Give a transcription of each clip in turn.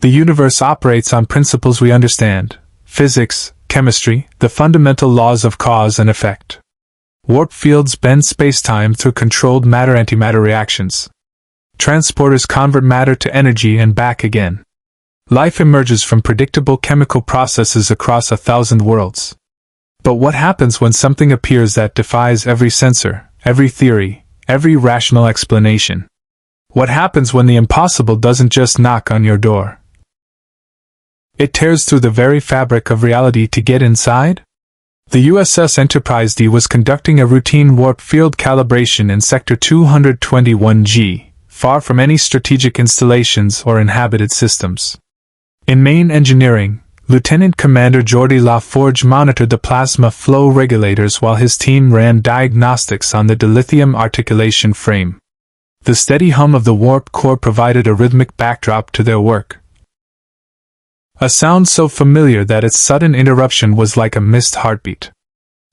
The universe operates on principles we understand: physics, chemistry, the fundamental laws of cause and effect. Warp fields bend space-time through controlled matter-antimatter reactions. Transporters convert matter to energy and back again. Life emerges from predictable chemical processes across 1,000 worlds. But what happens when something appears that defies every sensor, every theory, every rational explanation? What happens when the impossible doesn't just knock on your door? It tears through the very fabric of reality to get inside? The USS Enterprise-D was conducting a routine warp field calibration in Sector 221G, far from any strategic installations or inhabited systems. In main engineering, Lieutenant Commander Geordi LaForge monitored the plasma flow regulators while his team ran diagnostics on the dilithium articulation frame. The steady hum of the warp core provided a rhythmic backdrop to their work. A sound so familiar that its sudden interruption was like a missed heartbeat.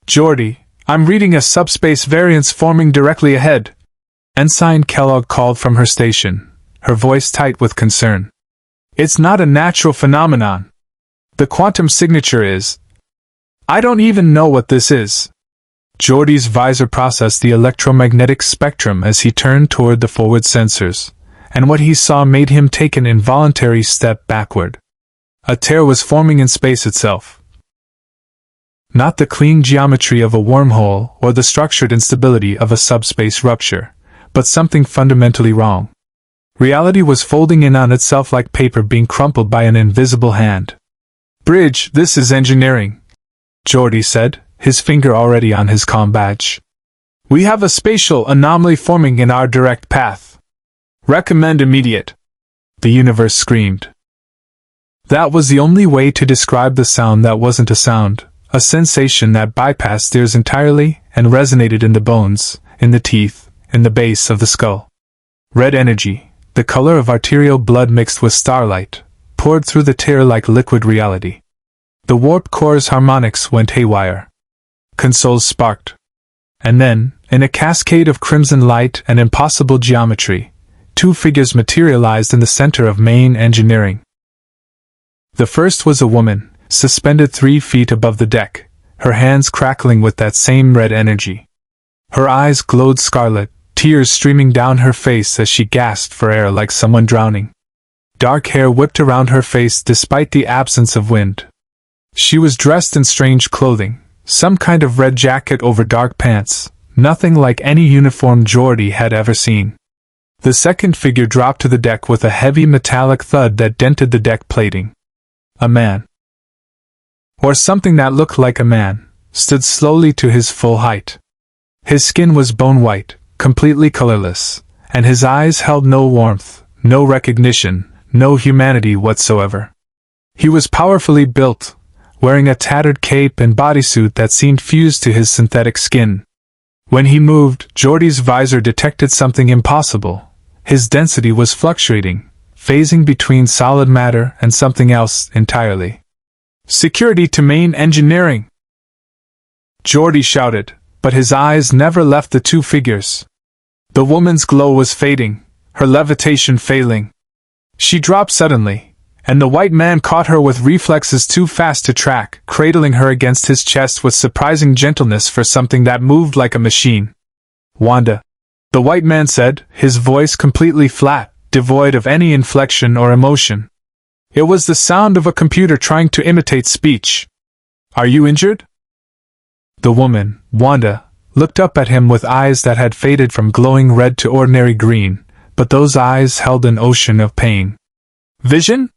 "Geordi, I'm reading a subspace variance forming directly ahead," Ensign Kellogg called from her station, her voice tight with concern. "It's not a natural phenomenon. The quantum signature is. I don't even know what this is." Geordi's visor processed the electromagnetic spectrum as he turned toward the forward sensors, and what he saw made him take an involuntary step backward. A tear was forming in space itself. Not the clean geometry of a wormhole or the structured instability of a subspace rupture, but something fundamentally wrong. Reality was folding in on itself like paper being crumpled by an invisible hand. "Bridge, this is engineering," Geordi said, his finger already on his comm badge. "We have a spatial anomaly forming in our direct path. Recommend immediate." The universe screamed. That was the only way to describe the sound that wasn't a sound, a sensation that bypassed ears entirely and resonated in the bones, in the teeth, in the base of the skull. Red energy, the color of arterial blood mixed with starlight, poured through the tear like liquid reality. The warp core's harmonics went haywire. Consoles sparked. And then, in a cascade of crimson light and impossible geometry, two figures materialized in the center of main engineering. The first was a woman, suspended 3 feet above the deck, her hands crackling with that same red energy. Her eyes glowed scarlet, tears streaming down her face as she gasped for air like someone drowning. Dark hair whipped around her face despite the absence of wind. She was dressed in strange clothing, some kind of red jacket over dark pants, nothing like any uniform Geordi had ever seen. The second figure dropped to the deck with a heavy metallic thud that dented the deck plating. A man, or something that looked like a man, stood slowly to his full height. His skin was bone white, completely colorless, and his eyes held no warmth, no recognition, no humanity whatsoever. He was powerfully built, wearing a tattered cape and bodysuit that seemed fused to his synthetic skin. When he moved, Geordi's visor detected something impossible. His density was fluctuating, phasing between solid matter and something else entirely. "Security to main engineering!" Geordi shouted, but his eyes never left the two figures. The woman's glow was fading, her levitation failing. She dropped suddenly, and the white man caught her with reflexes too fast to track, cradling her against his chest with surprising gentleness for something that moved like a machine. "Wanda," the white man said, his voice completely flat, devoid of any inflection or emotion. It was the sound of a computer trying to imitate speech. "Are you injured?" The woman, Wanda, looked up at him with eyes that had faded from glowing red to ordinary green, but those eyes held an ocean of pain. "Vision?"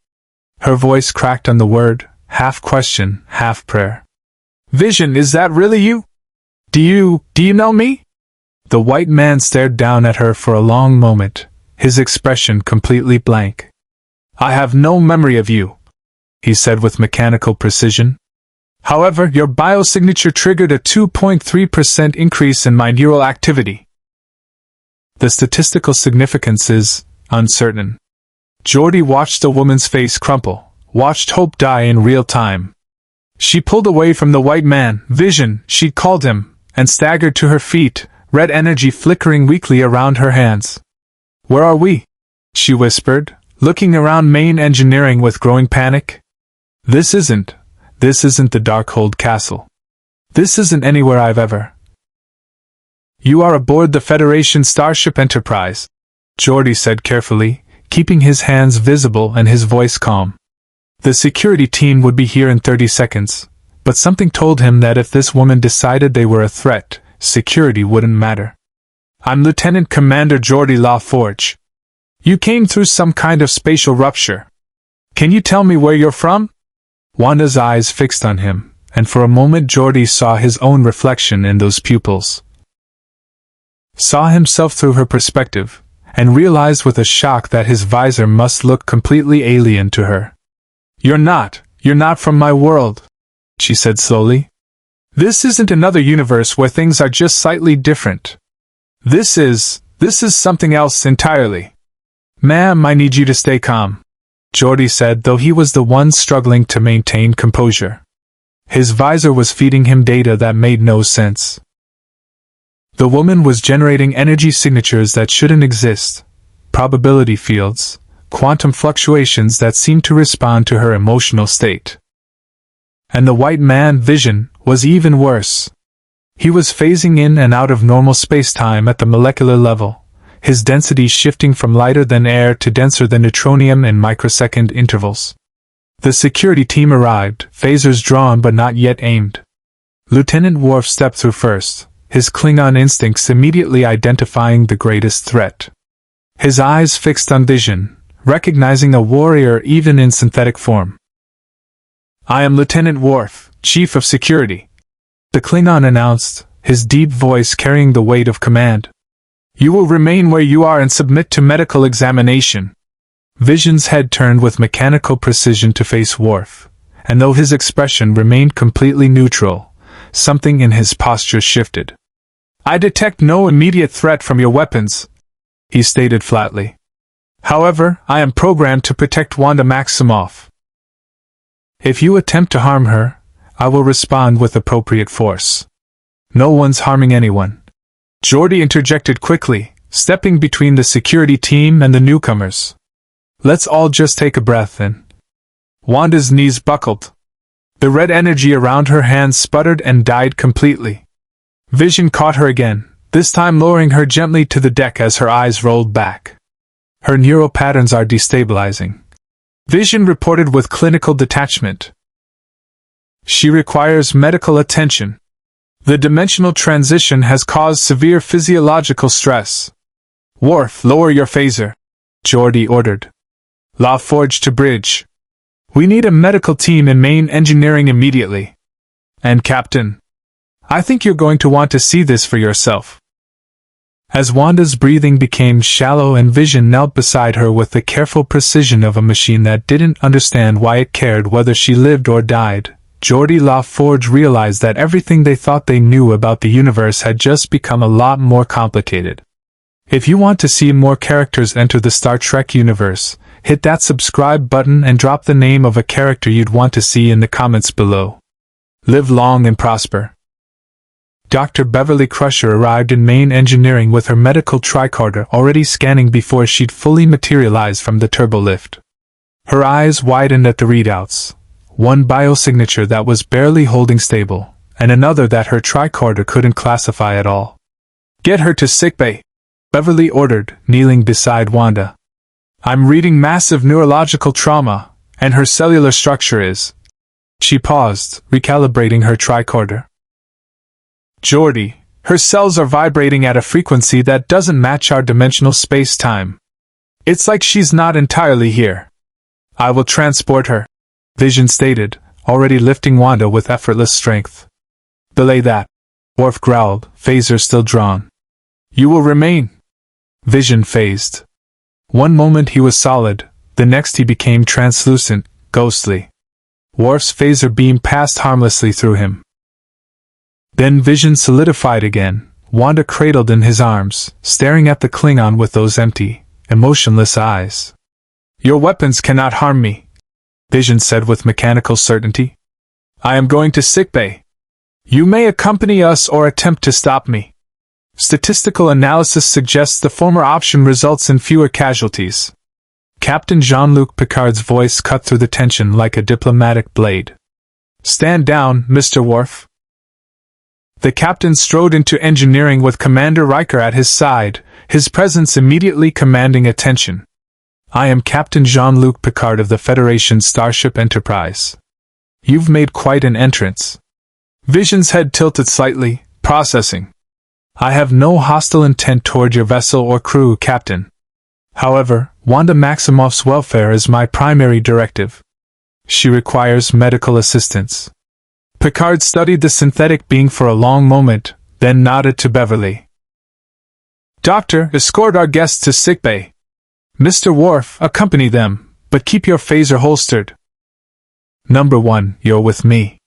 Her voice cracked on the word, half question, half prayer. "Vision, is that really you? Do you know me?" The white man stared down at her for a long moment, his expression completely blank. "I have no memory of you," he said with mechanical precision. "However, your biosignature triggered a 2.3% increase in my neural activity. The statistical significance is uncertain." Geordi watched the woman's face crumple, watched hope die in real time. She pulled away from the white man, Vision, she'd called him, and staggered to her feet, red energy flickering weakly around her hands. "Where are we?" she whispered, looking around main engineering with growing panic. This isn't the Darkhold Castle. This isn't anywhere I've ever. You are aboard the Federation Starship Enterprise, Geordi said carefully, keeping his hands visible and his voice calm. The security team would be here in 30 seconds, but something told him that if this woman decided they were a threat, security wouldn't matter. I'm Lieutenant Commander Geordi LaForge. You came through some kind of spatial rupture. Can you tell me where you're from? Wanda's eyes fixed on him, and for a moment Geordi saw his own reflection in those pupils. Saw himself through her perspective, and realized with a shock that his visor must look completely alien to her. You're not from my world, she said slowly. This isn't another universe where things are just slightly different. This is something else entirely. Ma'am, I need you to stay calm, Geordi said, though he was the one struggling to maintain composure. His visor was feeding him data that made no sense. The woman was generating energy signatures that shouldn't exist, probability fields, quantum fluctuations that seemed to respond to her emotional state. And the white man, Vision, was even worse. He was phasing in and out of normal space-time at the molecular level, his density shifting from lighter than air to denser than neutronium in microsecond intervals. The security team arrived, phasers drawn but not yet aimed. Lieutenant Worf stepped through first, his Klingon instincts immediately identifying the greatest threat. His eyes fixed on Vision, recognizing a warrior even in synthetic form. I am Lieutenant Worf, Chief of Security, the Klingon announced, his deep voice carrying the weight of command. You will remain where you are and submit to medical examination. Vision's head turned with mechanical precision to face Worf, and though his expression remained completely neutral, something in his posture shifted. I detect no immediate threat from your weapons, he stated flatly. However, I am programmed to protect Wanda Maximoff. If you attempt to harm her, I will respond with appropriate force. No one's harming anyone. Geordi interjected quickly, stepping between the security team and the newcomers. Let's all just take a breath in. Wanda's knees buckled. The red energy around her hands sputtered and died completely. Vision caught her again, this time lowering her gently to the deck as her eyes rolled back. Her neural patterns are destabilizing. Vision reported with clinical detachment. She requires medical attention. The dimensional transition has caused severe physiological stress. Worf, lower your phaser, Geordi ordered. LaForge to bridge. We need a medical team in main engineering immediately. And Captain, I think you're going to want to see this for yourself. As Wanda's breathing became shallow and Vision knelt beside her with the careful precision of a machine that didn't understand why it cared whether she lived or died, Geordi LaForge realized that everything they thought they knew about the universe had just become a lot more complicated. If you want to see more characters enter the Star Trek universe, hit that subscribe button and drop the name of a character you'd want to see in the comments below. Live long and prosper. Dr. Beverly Crusher arrived in main engineering with her medical tricorder already scanning before she'd fully materialized from the turbolift. Her eyes widened at the readouts, one biosignature that was barely holding stable, and another that her tricorder couldn't classify at all. Get her to sickbay, Beverly ordered, kneeling beside Wanda. I'm reading massive neurological trauma, and her cellular structure is... She paused, recalibrating her tricorder. Geordi, her cells are vibrating at a frequency that doesn't match our dimensional space-time. It's like she's not entirely here. I will transport her, Vision stated, already lifting Wanda with effortless strength. Belay that, Worf growled, phaser still drawn. You will remain. Vision phased. One moment he was solid, the next he became translucent, ghostly. Worf's phaser beam passed harmlessly through him. Then Vision solidified again, Wanda cradled in his arms, staring at the Klingon with those empty, emotionless eyes. Your weapons cannot harm me, Vision said with mechanical certainty. I am going to sickbay. You may accompany us or attempt to stop me. Statistical analysis suggests the former option results in fewer casualties. Captain Jean-Luc Picard's voice cut through the tension like a diplomatic blade. "Stand down, Mr. Worf." The captain strode into engineering with Commander Riker at his side, his presence immediately commanding attention. "I am Captain Jean-Luc Picard of the Federation starship Enterprise. You've made quite an entrance." Vision's head tilted slightly, processing. "I have no hostile intent toward your vessel or crew, Captain. However, Wanda Maximoff's welfare is my primary directive. She requires medical assistance." Picard studied the synthetic being for a long moment, then nodded to Beverly. "Doctor, escort our guests to sickbay. Mr. Worf, accompany them, but keep your phaser holstered. Number 1, you're with me.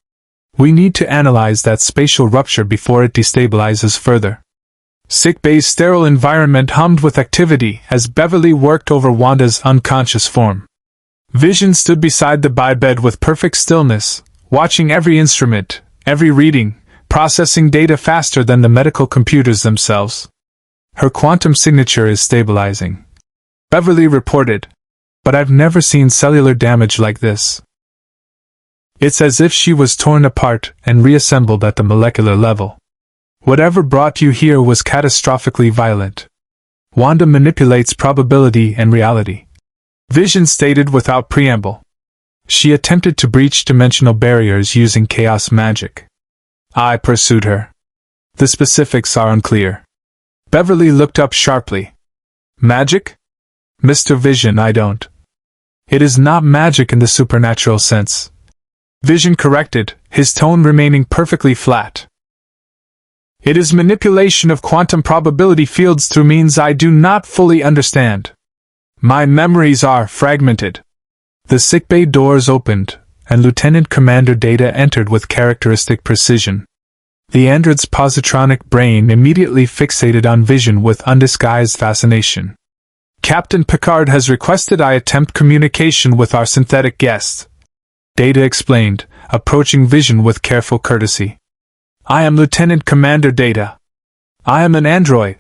We need to analyze that spatial rupture before it destabilizes further." Sickbay's sterile environment hummed with activity as Beverly worked over Wanda's unconscious form. Vision stood beside the bed with perfect stillness, watching every instrument, every reading, processing data faster than the medical computers themselves. "Her quantum signature is stabilizing," Beverly reported, "but I've never seen cellular damage like this. It's as if she was torn apart and reassembled at the molecular level. Whatever brought you here was catastrophically violent. Wanda manipulates probability and reality," Vision stated without preamble. "She attempted to breach dimensional barriers using chaos magic. I pursued her. The specifics are unclear." Beverly looked up sharply. "Magic? Mr. Vision, I don't. It is not magic in the supernatural sense," Vision corrected, his tone remaining perfectly flat. "It is manipulation of quantum probability fields through means I do not fully understand. My memories are fragmented." The sickbay doors opened, and Lieutenant Commander Data entered with characteristic precision. The android's positronic brain immediately fixated on Vision with undisguised fascination. "Captain Picard has requested I attempt communication with our synthetic guest," Data explained, approaching Vision with careful courtesy. "I am Lieutenant Commander Data. I am an android.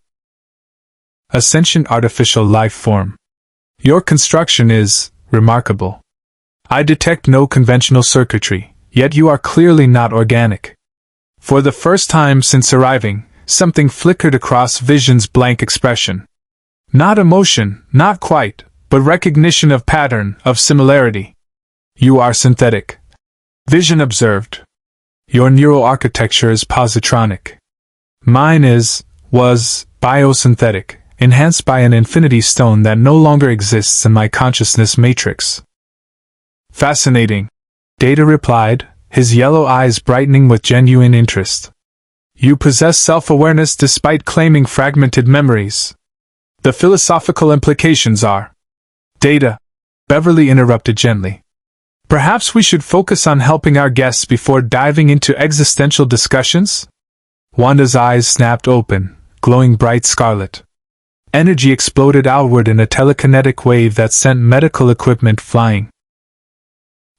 A sentient artificial life form. Your construction is remarkable. I detect no conventional circuitry, yet you are clearly not organic." For the first time since arriving, something flickered across Vision's blank expression. Not emotion, not quite, but recognition of pattern, of similarity. "You are synthetic," Vision observed. "Your neural architecture is positronic. Mine was biosynthetic, enhanced by an infinity stone that no longer exists in my consciousness matrix." "Fascinating," Data replied, his yellow eyes brightening with genuine interest. "You possess self-awareness despite claiming fragmented memories. The philosophical implications are—" "Data," Beverly interrupted gently. "Perhaps we should focus on helping our guests before diving into existential discussions?" Wanda's eyes snapped open, glowing bright scarlet. Energy exploded outward in a telekinetic wave that sent medical equipment flying.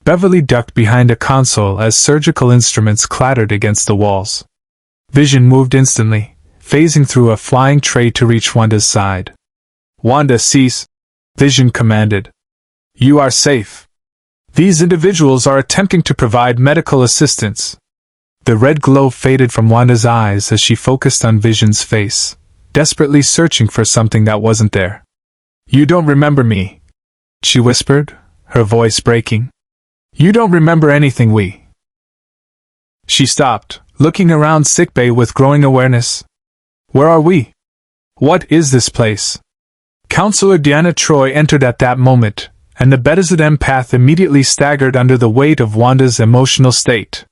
Beverly ducked behind a console as surgical instruments clattered against the walls. Vision moved instantly, phasing through a flying tray to reach Wanda's side. "Wanda, cease," Vision commanded. "You are safe. These individuals are attempting to provide medical assistance." The red glow faded from Wanda's eyes as she focused on Vision's face, desperately searching for something that wasn't there. "You don't remember me," she whispered, her voice breaking. "You don't remember anything we—" She stopped, looking around sickbay with growing awareness. "Where are we? What is this place?" Counselor Deanna Troi entered at that moment, and the Betazoid empath immediately staggered under the weight of Wanda's emotional state.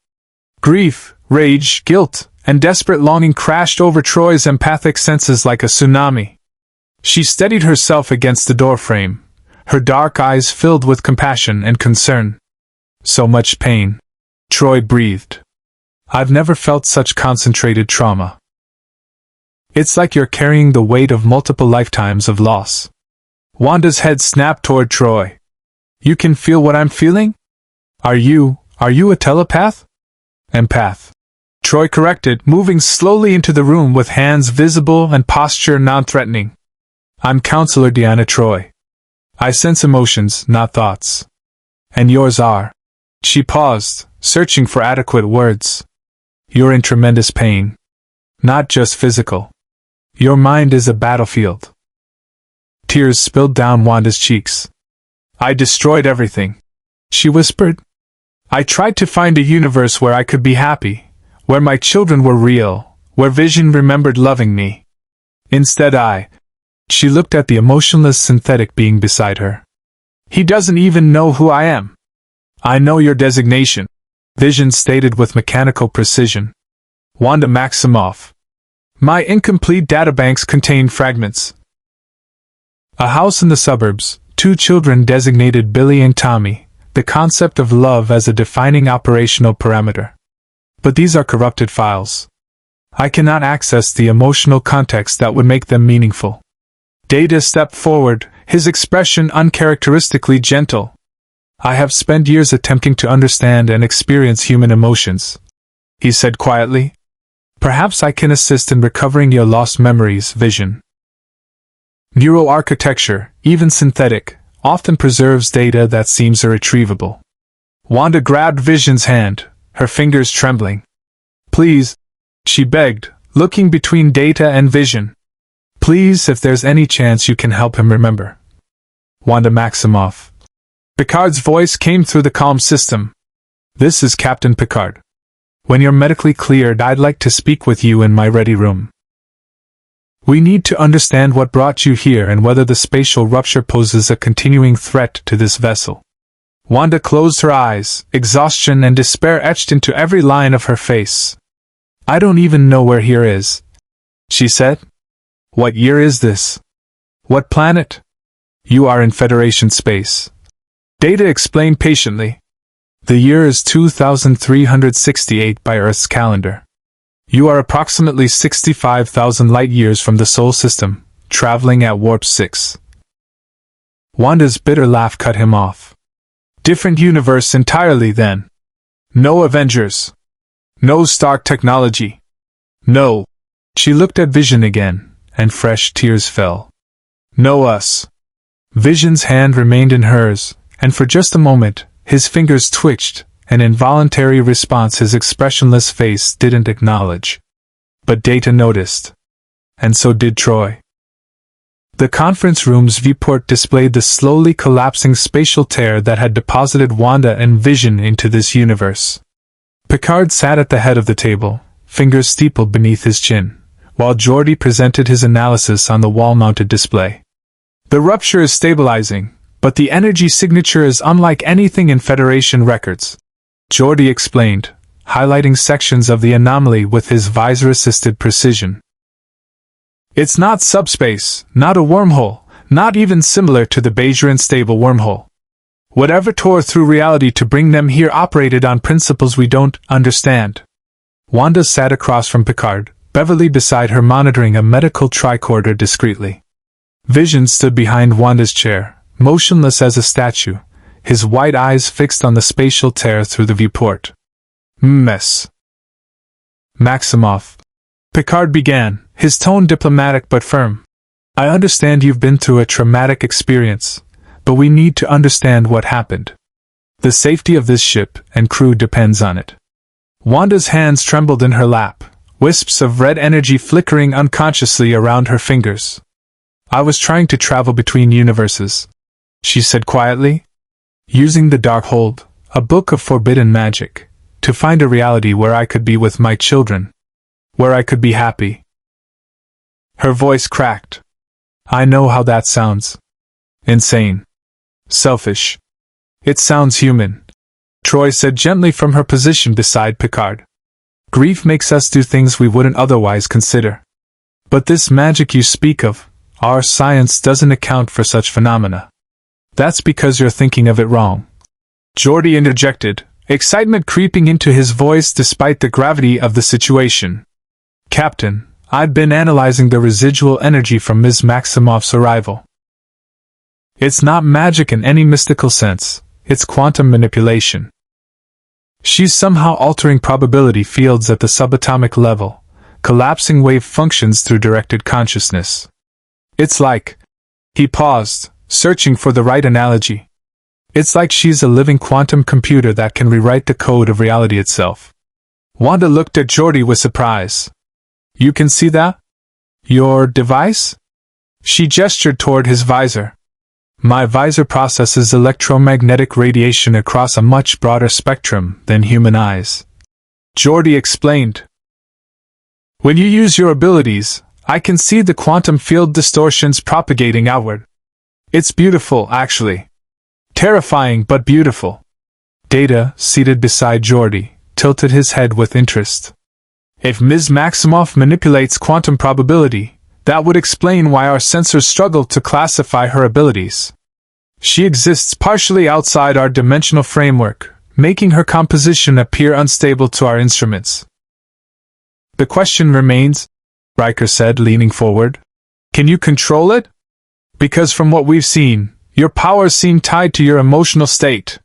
Grief, rage, guilt, and desperate longing crashed over Troi's empathic senses like a tsunami. She steadied herself against the doorframe, her dark eyes filled with compassion and concern. "So much pain," Troi breathed. "I've never felt such concentrated trauma. It's like you're carrying the weight of multiple lifetimes of loss." Wanda's head snapped toward Troi. "You can feel what I'm feeling? Are you a telepath?" "Empath," Troi corrected, moving slowly into the room with hands visible and posture non-threatening. "I'm Counselor Deanna Troi. I sense emotions, not thoughts. And yours are. She paused, searching for adequate words. You're in tremendous pain. Not just physical. Your mind is a battlefield. Tears spilled down Wanda's cheeks. I destroyed everything, she whispered. I tried to find a universe where I could be happy, where my children were real, where Vision remembered loving me. Instead She looked at the emotionless synthetic being beside her. He doesn't even know who I am. I know your designation, Vision stated with mechanical precision. Wanda Maximoff. My incomplete databanks contain fragments. A house in the suburbs, 2 children designated Billy and Tommy, the concept of love as a defining operational parameter. But these are corrupted files. I cannot access the emotional context that would make them meaningful. Data stepped forward, his expression uncharacteristically gentle. I have spent years attempting to understand and experience human emotions, he said quietly. Perhaps I can assist in recovering your lost memories, Vision. Neuroarchitecture, even synthetic, often preserves data that seems irretrievable. Wanda grabbed Vision's hand, her fingers trembling. Please, she begged, looking between Data and Vision. Please, if there's any chance you can help him remember. Wanda Maximoff. Picard's voice came through the comm system. This is Captain Picard. When you're medically cleared, I'd like to speak with you in my ready room. We need to understand what brought you here and whether the spatial rupture poses a continuing threat to this vessel. Wanda closed her eyes, exhaustion and despair etched into every line of her face. I don't even know where here is, she said. What year is this? What planet? You are in Federation space. Data explained patiently. The year is 2368 by Earth's calendar. You are approximately 65,000 light-years from the Sol system, traveling at warp 6. Wanda's bitter laugh cut him off. Different universe entirely, then. No Avengers. No Stark technology. No. She looked at Vision again, and fresh tears fell. No us. Vision's hand remained in hers, and for just a moment, his fingers twitched, an involuntary response his expressionless face didn't acknowledge. But Data noticed. And so did Troi. The conference room's viewport displayed the slowly collapsing spatial tear that had deposited Wanda and Vision into this universe. Picard sat at the head of the table, fingers steepled beneath his chin, while Geordi presented his analysis on the wall-mounted display. The rupture is stabilizing, but the energy signature is unlike anything in Federation records, Geordi explained, highlighting sections of the anomaly with his visor-assisted precision. It's not subspace, not a wormhole, not even similar to the Bajoran stable wormhole. Whatever tore through reality to bring them here operated on principles we don't understand. Wanda sat across from Picard, Beverly beside her monitoring a medical tricorder discreetly. Vision stood behind Wanda's chair, motionless as a statue, his white eyes fixed on the spatial tear through the viewport. Mess. Maximoff. Picard began, his tone diplomatic but firm. I understand you've been through a traumatic experience, but we need to understand what happened. The safety of this ship and crew depends on it. Wanda's hands trembled in her lap, wisps of red energy flickering unconsciously around her fingers. I was trying to travel between universes, she said quietly, using the Darkhold, a book of forbidden magic, to find a reality where I could be with my children, where I could be happy. Her voice cracked. I know how that sounds. Insane. Selfish. It sounds human, Troi said gently from her position beside Picard. Grief makes us do things we wouldn't otherwise consider. But this magic you speak of, our science doesn't account for such phenomena. That's because you're thinking of it wrong. Geordi interjected, excitement creeping into his voice despite the gravity of the situation. Captain, I've been analyzing the residual energy from Ms. Maximoff's arrival. It's not magic in any mystical sense, it's quantum manipulation. She's somehow altering probability fields at the subatomic level, collapsing wave functions through directed consciousness. It's like... He paused, searching for the right analogy. It's like she's a living quantum computer that can rewrite the code of reality itself. Wanda looked at Geordi with surprise. You can see that? Your device? She gestured toward his visor. My visor processes electromagnetic radiation across a much broader spectrum than human eyes. Geordi explained. When you use your abilities, I can see the quantum field distortions propagating outward. It's beautiful, actually. Terrifying but beautiful. Data, seated beside Geordi, tilted his head with interest. If Ms. Maximoff manipulates quantum probability, that would explain why our sensors struggle to classify her abilities. She exists partially outside our dimensional framework, making her composition appear unstable to our instruments. The question remains, Riker said, leaning forward. Can you control it? Because from what we've seen, your powers seem tied to your emotional state.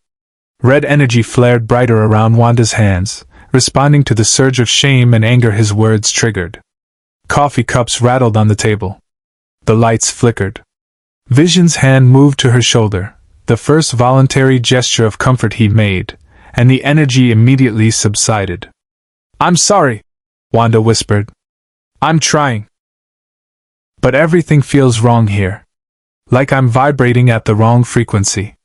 Red energy flared brighter around Wanda's hands, responding to the surge of shame and anger his words triggered. Coffee cups rattled on the table. The lights flickered. Vision's hand moved to her shoulder, the first voluntary gesture of comfort he made, and the energy immediately subsided. I'm sorry, Wanda whispered. I'm trying. But everything feels wrong here. Like I'm vibrating at the wrong frequency.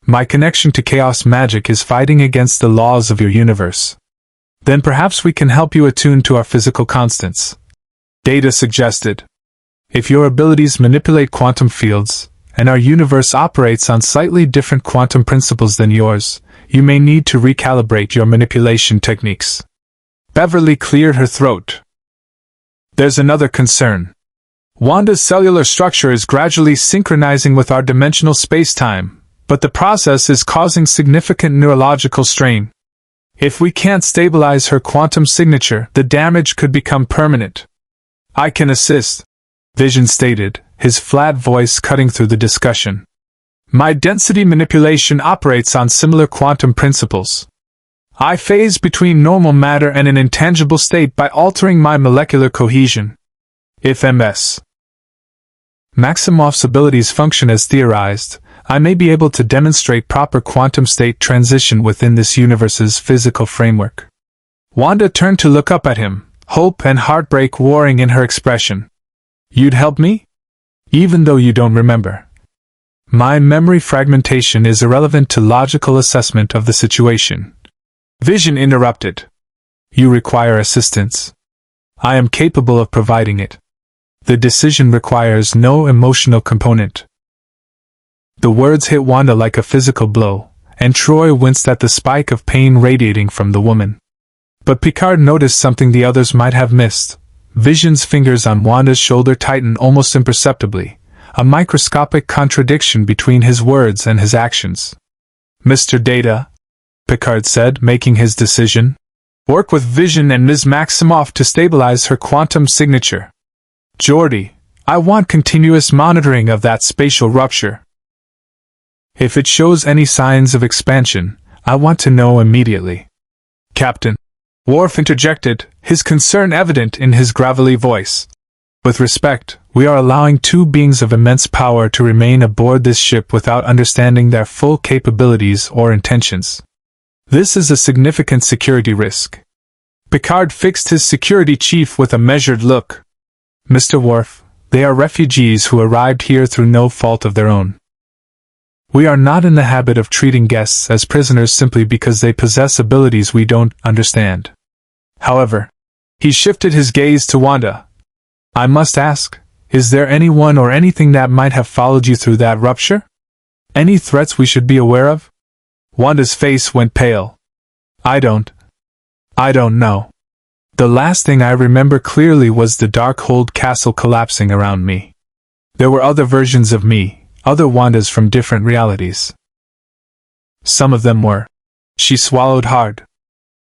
My connection to chaos magic is fighting against the laws of your universe. Then perhaps we can help you attune to our physical constants. Data suggested. If your abilities manipulate quantum fields, and our universe operates on slightly different quantum principles than yours, you may need to recalibrate your manipulation techniques. Beverly cleared her throat. There's another concern. Wanda's cellular structure is gradually synchronizing with our dimensional space-time, but the process is causing significant neurological strain. If we can't stabilize her quantum signature, the damage could become permanent. I can assist, Vision stated, his flat voice cutting through the discussion. My density manipulation operates on similar quantum principles. I phase between normal matter and an intangible state by altering my molecular cohesion. If Ms. Maximoff's abilities function as theorized, I may be able to demonstrate proper quantum state transition within this universe's physical framework. Wanda turned to look up at him, hope and heartbreak warring in her expression. You'd help me? Even though you don't remember. My memory fragmentation is irrelevant to logical assessment of the situation. Vision interrupted. You require assistance. I am capable of providing it. The decision requires no emotional component. The words hit Wanda like a physical blow, and Troi winced at the spike of pain radiating from the woman. But Picard noticed something the others might have missed. Vision's fingers on Wanda's shoulder tightened almost imperceptibly, a microscopic contradiction between his words and his actions. Mr. Data, Picard said, making his decision. Work with Vision and Ms. Maximoff to stabilize her quantum signature. Geordi, I want continuous monitoring of that spatial rupture. If it shows any signs of expansion, I want to know immediately. Captain. Worf interjected, his concern evident in his gravelly voice. With respect, we are allowing two beings of immense power to remain aboard this ship without understanding their full capabilities or intentions. This is a significant security risk. Picard fixed his security chief with a measured look. Mr. Worf, they are refugees who arrived here through no fault of their own. We are not in the habit of treating guests as prisoners simply because they possess abilities we don't understand. However, he shifted his gaze to Wanda. I must ask, is there anyone or anything that might have followed you through that rupture? Any threats we should be aware of? Wanda's face went pale. I don't know. The last thing I remember clearly was the Darkhold castle collapsing around me. There were other versions of me, other Wandas from different realities. Some of them were. She swallowed hard.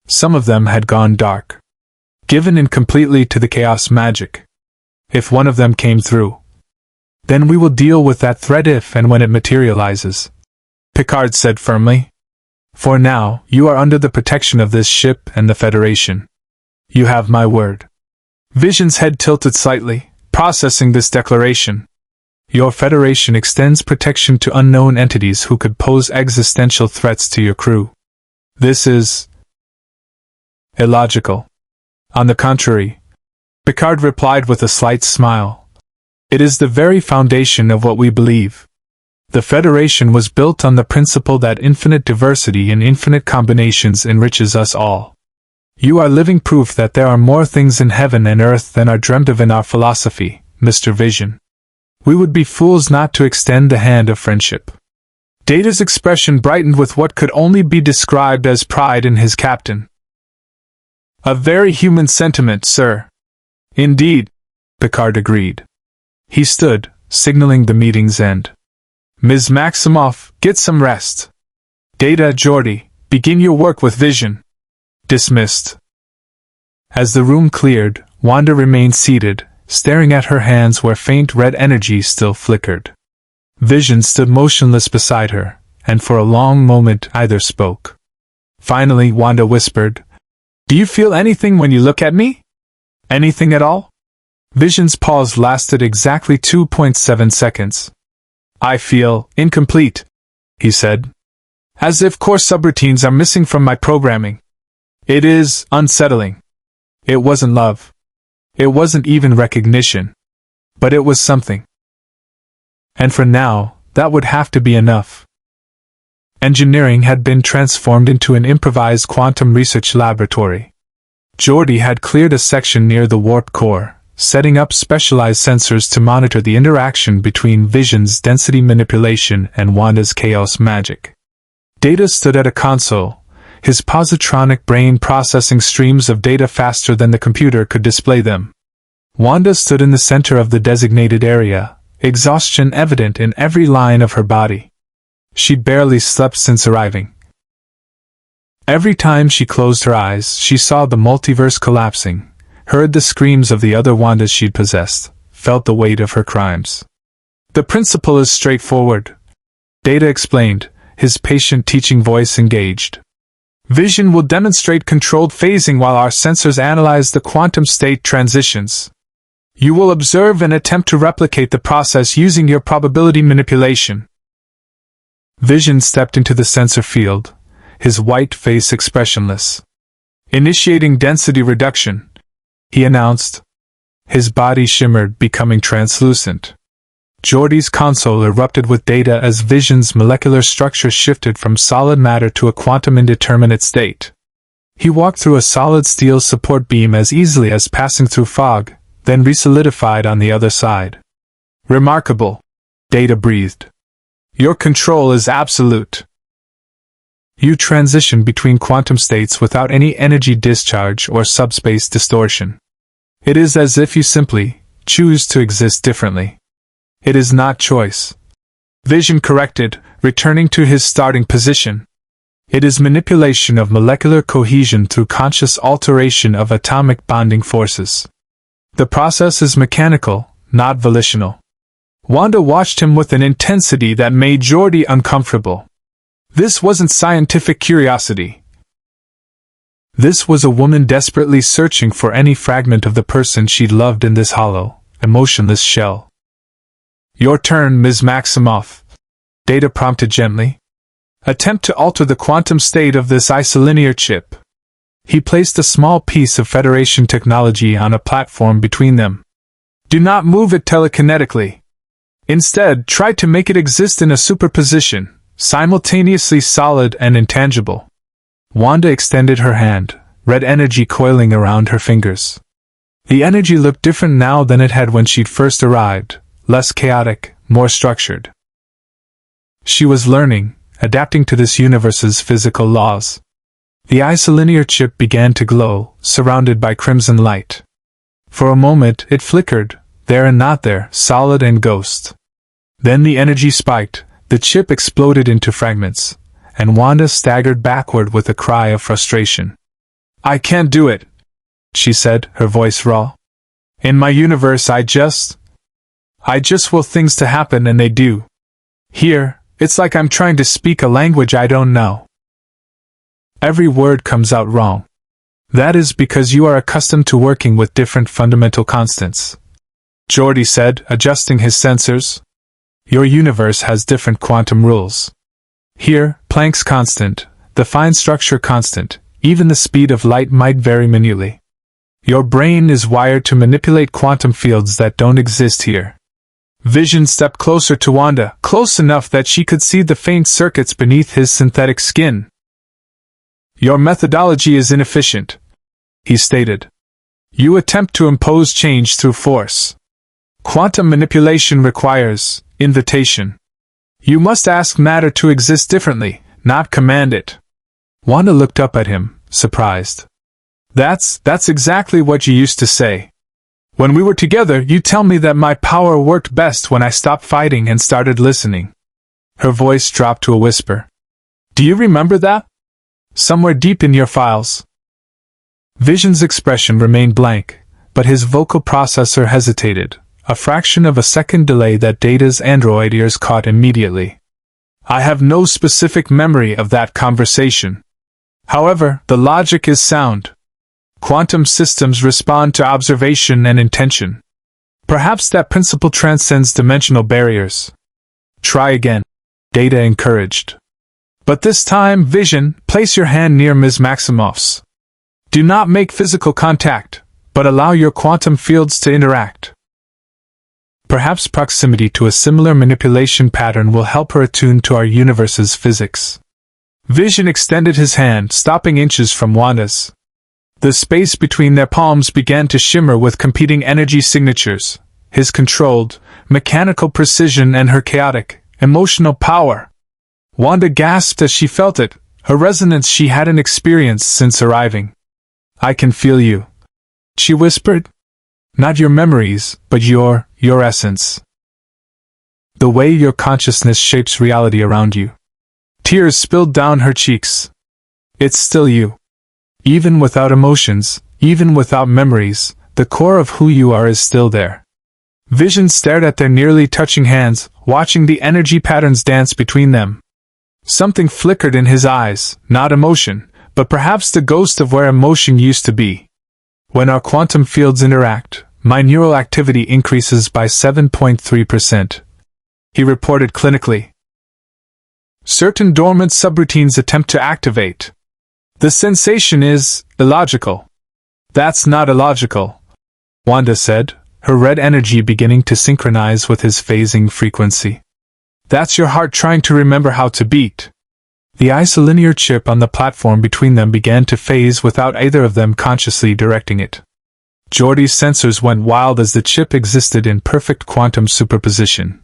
Some of them had gone dark. Given in completely to the chaos magic. If one of them came through, then we will deal with that threat if and when it materializes, Picard said firmly. For now, you are under the protection of this ship and the Federation. You have my word. Vision's head tilted slightly, processing this declaration. Your Federation extends protection to unknown entities who could pose existential threats to your crew. This is illogical. On the contrary, Picard replied with a slight smile. It is the very foundation of what we believe. The Federation was built on the principle that infinite diversity and infinite combinations enriches us all. You are living proof that there are more things in heaven and earth than are dreamt of in our philosophy, Mr. Vision. We would be fools not to extend the hand of friendship. Data's expression brightened with what could only be described as pride in his captain. A very human sentiment, sir. Indeed, Picard agreed. He stood, signaling the meeting's end. Ms. Maximoff, get some rest. Data, Geordi, begin your work with Vision. Dismissed. As the room cleared, Wanda remained seated, staring at her hands where faint red energy still flickered. Vision stood motionless beside her, and for a long moment either spoke. Finally, Wanda whispered, "Do you feel anything when you look at me? Anything at all?" Vision's pause lasted exactly 2.7 seconds. "I feel incomplete," he said. "As if core subroutines are missing from my programming. It is unsettling. It wasn't love. It wasn't even recognition. But it was something. And for now, that would have to be enough." Engineering had been transformed into an improvised quantum research laboratory. Geordi had cleared a section near the warp core, setting up specialized sensors to monitor the interaction between Vision's density manipulation and Wanda's chaos magic. Data stood at a console, his positronic brain processing streams of data faster than the computer could display them. Wanda stood in the center of the designated area, exhaustion evident in every line of her body. She'd barely slept since arriving. Every time she closed her eyes, she saw the multiverse collapsing, heard the screams of the other Wandas she'd possessed, felt the weight of her crimes. "The principle is straightforward," Data explained, his patient teaching voice engaged. "Vision will demonstrate controlled phasing while our sensors analyze the quantum state transitions. You will observe and attempt to replicate the process using your probability manipulation." Vision stepped into the sensor field, his white face expressionless. "Initiating density reduction," he announced. His body shimmered, becoming translucent. Geordi's console erupted with data as Vision's molecular structure shifted from solid matter to a quantum indeterminate state. He walked through a solid steel support beam as easily as passing through fog, then resolidified on the other side. "Remarkable," Data breathed. "Your control is absolute. You transition between quantum states without any energy discharge or subspace distortion. It is as if you simply choose to exist differently. It is not choice." Vision corrected, returning to his starting position. "It is manipulation of molecular cohesion through conscious alteration of atomic bonding forces. The process is mechanical, not volitional." Wanda watched him with an intensity that made Geordi uncomfortable. This wasn't scientific curiosity. This was a woman desperately searching for any fragment of the person she'd loved in this hollow, emotionless shell. "Your turn, Ms. Maximoff," Data prompted gently. "Attempt to alter the quantum state of this isolinear chip." He placed a small piece of Federation technology on a platform between them. "Do not move it telekinetically. Instead, try to make it exist in a superposition, simultaneously solid and intangible." Wanda extended her hand, red energy coiling around her fingers. The energy looked different now than it had when she'd first arrived, less chaotic, more structured. She was learning, adapting to this universe's physical laws. The isolinear chip began to glow, surrounded by crimson light. For a moment it flickered, there and not there, solid and ghost. Then the energy spiked, the chip exploded into fragments, and Wanda staggered backward with a cry of frustration. "I can't do it," she said, her voice raw. "In my universe I just will things to happen and they do. Here, it's like I'm trying to speak a language I don't know. Every word comes out wrong. That is because you are accustomed to working with different fundamental constants," Geordi said, adjusting his sensors. Your universe has different quantum rules. Here, Planck's constant, the fine structure constant, even the speed of light might vary minutely. Your brain is wired to manipulate quantum fields that don't exist here. Vision stepped closer to Wanda, close enough that she could see the faint circuits beneath his synthetic skin. Your methodology is inefficient, he stated. You attempt to impose change through force. Quantum manipulation requires invitation. You must ask matter to exist differently, not command it. Wanda looked up at him, surprised. That's exactly what you used to say. When we were together, you tell me that my power worked best when I stopped fighting and started listening. Her voice dropped to a whisper. Do you remember that? Somewhere deep in your files. Vision's expression remained blank, but his vocal processor hesitated, a fraction of a second delay that Data's android ears caught immediately. I have no specific memory of that conversation. However, the logic is sound. Quantum systems respond to observation and intention. Perhaps that principle transcends dimensional barriers. Try again, Data encouraged. But this time, Vision, place your hand near Ms. Maximoff's. Do not make physical contact, but allow your quantum fields to interact. Perhaps proximity to a similar manipulation pattern will help her attune to our universe's physics. Vision extended his hand, stopping inches from Wanda's. The space between their palms began to shimmer with competing energy signatures, his controlled, mechanical precision and her chaotic, emotional power. Wanda gasped as she felt it, a resonance she hadn't experienced since arriving. I can feel you, she whispered. Not your memories, but your essence. The way your consciousness shapes reality around you. Tears spilled down her cheeks. It's still you. Even without emotions, even without memories, the core of who you are is still there. Vision stared at their nearly touching hands, watching the energy patterns dance between them. Something flickered in his eyes, not emotion, but perhaps the ghost of where emotion used to be. When our quantum fields interact, my neural activity increases by 7.3%. He reported clinically. Certain dormant subroutines attempt to activate. The sensation is illogical. That's not illogical, Wanda said, her red energy beginning to synchronize with his phasing frequency. That's your heart trying to remember how to beat. The isolinear chip on the platform between them began to phase without either of them consciously directing it. Geordi's sensors went wild as the chip existed in perfect quantum superposition.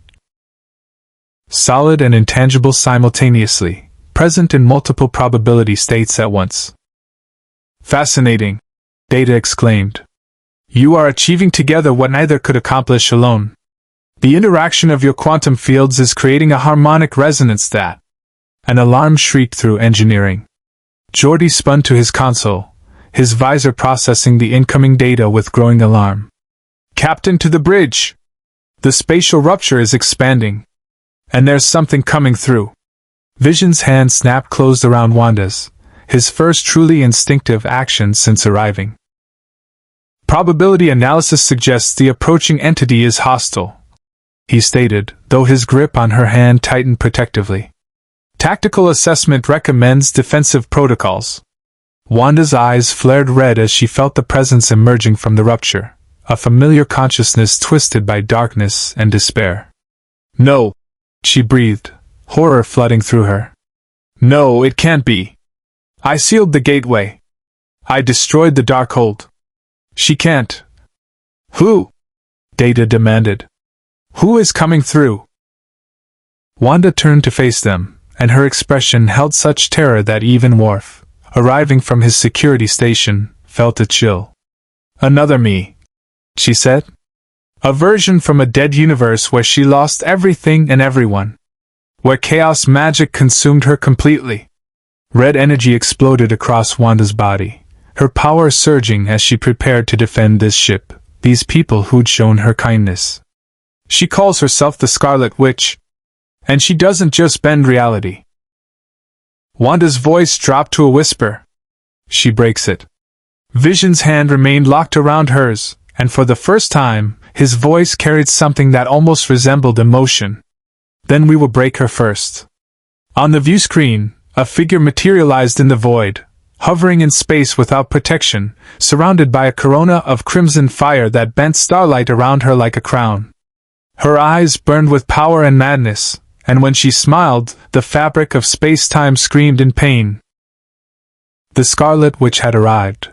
Solid and intangible simultaneously, present in multiple probability states at once. Fascinating, Data exclaimed. You are achieving together what neither could accomplish alone. The interaction of your quantum fields is creating a harmonic resonance that... An alarm shrieked through engineering. Geordi spun to his console, his visor processing the incoming data with growing alarm. Captain, to the bridge! The spatial rupture is expanding. And there's something coming through. Vision's hand snapped closed around Wanda's, his first truly instinctive action since arriving. Probability analysis suggests the approaching entity is hostile, he stated, though his grip on her hand tightened protectively. Tactical assessment recommends defensive protocols. Wanda's eyes flared red as she felt the presence emerging from the rupture, a familiar consciousness twisted by darkness and despair. No, she breathed, horror flooding through her. No, it can't be. I sealed the gateway. I destroyed the Darkhold. She can't. Who? Data demanded. Who is coming through? Wanda turned to face them, and her expression held such terror that even Worf, arriving from his security station, felt a chill. Another me, she said. A version from a dead universe where she lost everything and everyone. Where chaos magic consumed her completely. Red energy exploded across Wanda's body, her power surging as she prepared to defend this ship, these people who'd shown her kindness. She calls herself the Scarlet Witch. And she doesn't just bend reality. Wanda's voice dropped to a whisper. She breaks it. Vision's hand remained locked around hers, and for the first time, his voice carried something that almost resembled emotion. Then we will break her first. On the view screen, a figure materialized in the void, hovering in space without protection, surrounded by a corona of crimson fire that bent starlight around her like a crown. Her eyes burned with power and madness, and when she smiled, the fabric of space-time screamed in pain. The Scarlet Witch had arrived.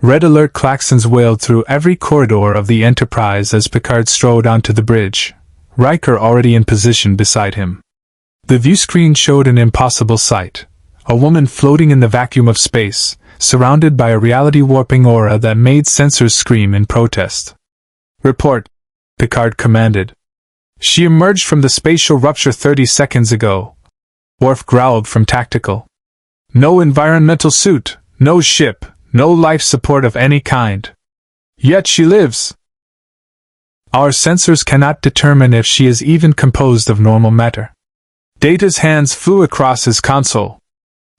Red alert klaxons wailed through every corridor of the Enterprise as Picard strode onto the bridge, Riker already in position beside him. The view screen showed an impossible sight, a woman floating in the vacuum of space, surrounded by a reality-warping aura that made sensors scream in protest. "Report," Picard commanded. "She emerged from the spatial rupture 30 seconds ago," Worf growled from tactical. "No environmental suit, no ship, no life support of any kind. Yet she lives. Our sensors cannot determine if she is even composed of normal matter." Data's hands flew across his console.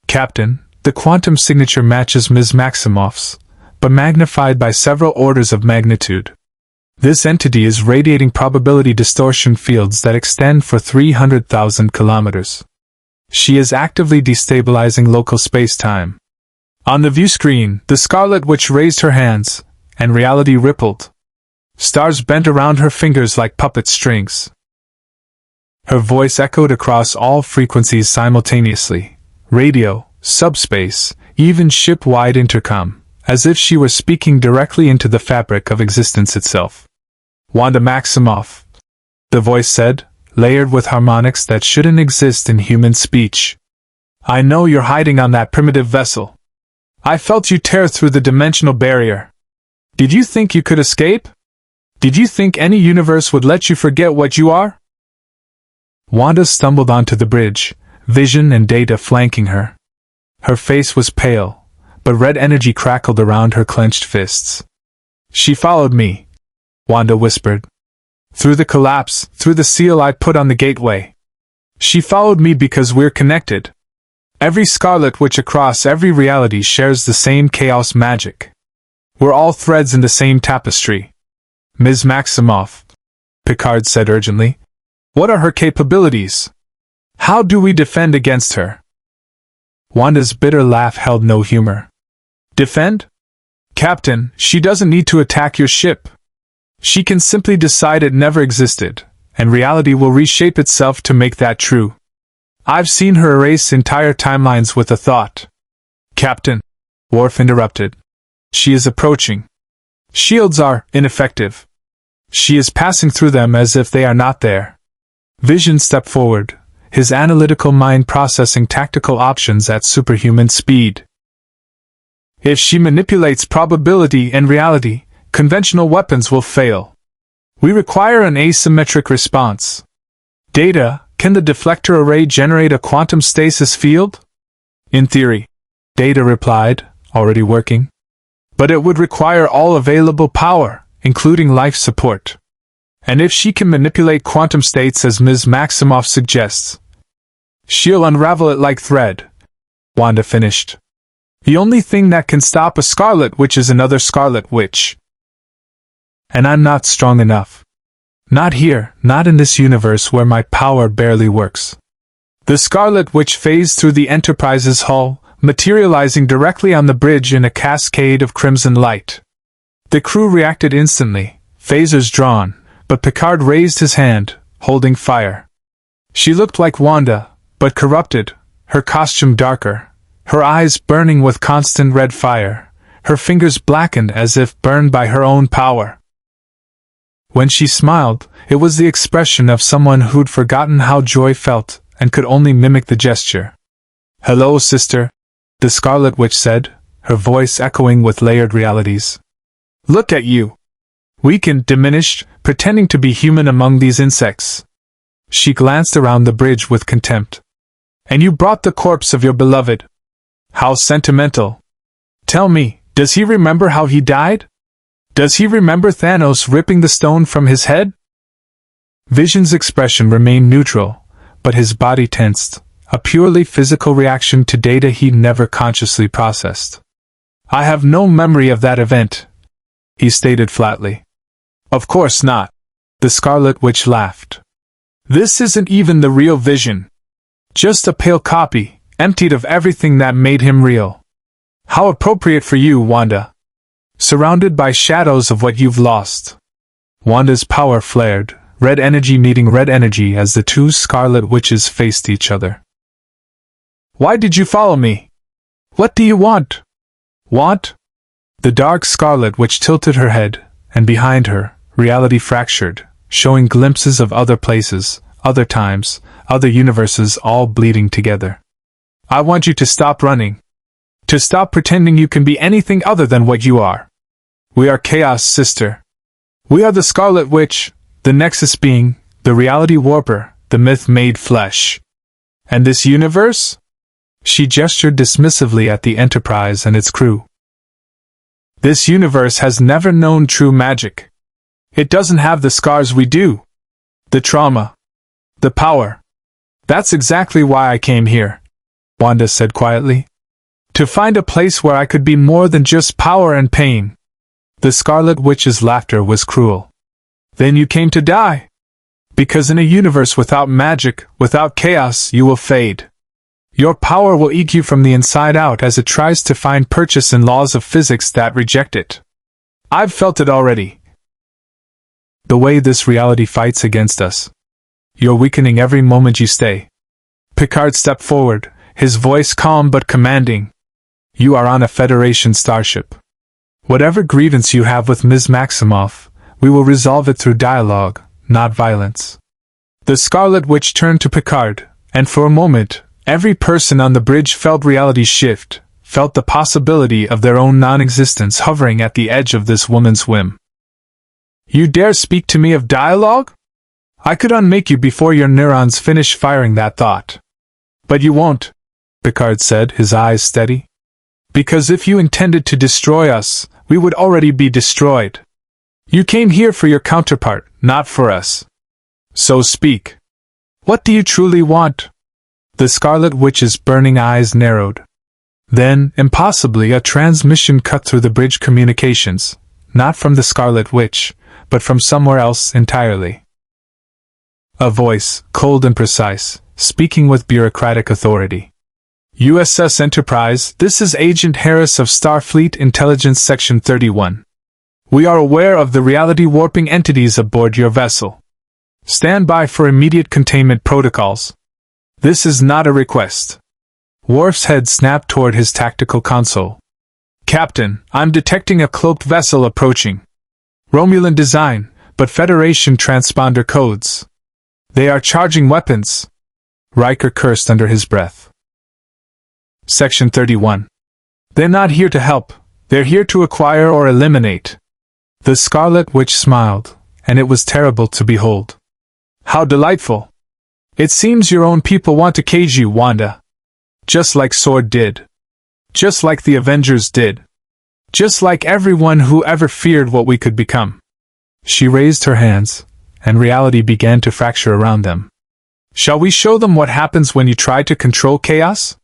"Captain, the quantum signature matches Ms. Maximoff's, but magnified by several orders of magnitude. This entity is radiating probability distortion fields that extend for 300,000 kilometers. She is actively destabilizing local space-time." On the view screen, the Scarlet Witch raised her hands, and reality rippled. Stars bent around her fingers like puppet strings. Her voice echoed across all frequencies simultaneously: radio, subspace, even ship-wide intercom, as if she were speaking directly into the fabric of existence itself. "Wanda Maximoff," the voice said, layered with harmonics that shouldn't exist in human speech. "I know you're hiding on that primitive vessel. I felt you tear through the dimensional barrier. Did you think you could escape? Did you think any universe would let you forget what you are?" Wanda stumbled onto the bridge, Vision and Data flanking her. Her face was pale, but red energy crackled around her clenched fists. "She followed me," Wanda whispered. "Through the collapse, through the seal I put on the gateway. She followed me because we're connected. Every Scarlet Witch across every reality shares the same chaos magic. We're all threads in the same tapestry." "Ms. Maximoff," Picard said urgently, "what are her capabilities? How do we defend against her?" Wanda's bitter laugh held no humor. "Defend? Captain, she doesn't need to attack your ship. She can simply decide it never existed, and reality will reshape itself to make that true. I've seen her erase entire timelines with a thought." "Captain," Worf interrupted, "she is approaching. Shields are ineffective. She is passing through them as if they are not there." Vision stepped forward, his analytical mind processing tactical options at superhuman speed. "If she manipulates probability and reality, conventional weapons will fail. We require an asymmetric response. Data, can the deflector array generate a quantum stasis field?" "In theory," Data replied, already working. "But it would require all available power, including life support. And if she can manipulate quantum states as Ms. Maximoff suggests, she'll unravel it like thread," Wanda finished. "The only thing that can stop a Scarlet Witch is another Scarlet Witch. And I'm not strong enough. Not here, not in this universe where my power barely works." The Scarlet Witch phased through the Enterprise's hull, materializing directly on the bridge in a cascade of crimson light. The crew reacted instantly, phasers drawn, but Picard raised his hand, holding fire. She looked like Wanda, but corrupted, her costume darker, her eyes burning with constant red fire, her fingers blackened as if burned by her own power. When she smiled, it was the expression of someone who'd forgotten how joy felt and could only mimic the gesture. "Hello, sister," the Scarlet Witch said, her voice echoing with layered realities. "Look at you. Weak and diminished, pretending to be human among these insects." She glanced around the bridge with contempt. "And you brought the corpse of your beloved. How sentimental. Tell me, does he remember how he died? Does he remember Thanos ripping the stone from his head?" Vision's expression remained neutral, but his body tensed, a purely physical reaction to data he'd never consciously processed. "I have no memory of that event," he stated flatly. "Of course not," the Scarlet Witch laughed. This isn't even the real Vision. Just a pale copy, emptied of everything that made him real. How appropriate for you, Wanda. Surrounded by shadows of what you've lost. Wanda's power flared, red energy meeting red energy as the two Scarlet Witches faced each other. Why did you follow me? What do you want? Want? The dark Scarlet Witch tilted her head, and behind her, reality fractured, showing glimpses of other places, other times, other universes all bleeding together. I want you to stop running. To stop pretending you can be anything other than what you are. We are Chaos, sister. We are the Scarlet Witch, the Nexus being, the reality warper, the myth made flesh. And this universe? She gestured dismissively at the Enterprise and its crew. This universe has never known true magic. It doesn't have the scars we do. The trauma. The power. That's exactly why I came here, Wanda said quietly. To find a place where I could be more than just power and pain. The Scarlet Witch's laughter was cruel. Then you came to die. Because in a universe without magic, without chaos, you will fade. Your power will eat you from the inside out as it tries to find purchase in laws of physics that reject it. I've felt it already. The way this reality fights against us. You're weakening every moment you stay. Picard stepped forward, his voice calm but commanding. You are on a Federation starship. Whatever grievance you have with Ms. Maximoff, we will resolve it through dialogue, not violence. The Scarlet Witch turned to Picard, and for a moment, every person on the bridge felt reality shift, felt the possibility of their own non-existence hovering at the edge of this woman's whim. You dare speak to me of dialogue? I could unmake you before your neurons finish firing that thought. But you won't, Picard said, his eyes steady. Because if you intended to destroy us, we would already be destroyed. You came here for your counterpart, not for us. So speak. What do you truly want? The Scarlet Witch's burning eyes narrowed. Then, impossibly, a transmission cut through the bridge communications, not from the Scarlet Witch, but from somewhere else entirely. A voice, cold and precise, speaking with bureaucratic authority. USS Enterprise, this is Agent Harris of Starfleet Intelligence Section 31. We are aware of the reality-warping entities aboard your vessel. Stand by for immediate containment protocols. This is not a request. Worf's head snapped toward his tactical console. Captain, I'm detecting a cloaked vessel approaching. Romulan design, but Federation transponder codes. They are charging weapons. Riker cursed under his breath. Section 31. They're not here to help, they're here to acquire or eliminate. The Scarlet Witch smiled, and it was terrible to behold. How delightful! It seems your own people want to cage you, Wanda. Just like S.W.O.R.D. did. Just like the Avengers did. Just like everyone who ever feared what we could become. She raised her hands, and reality began to fracture around them. Shall we show them what happens when you try to control chaos?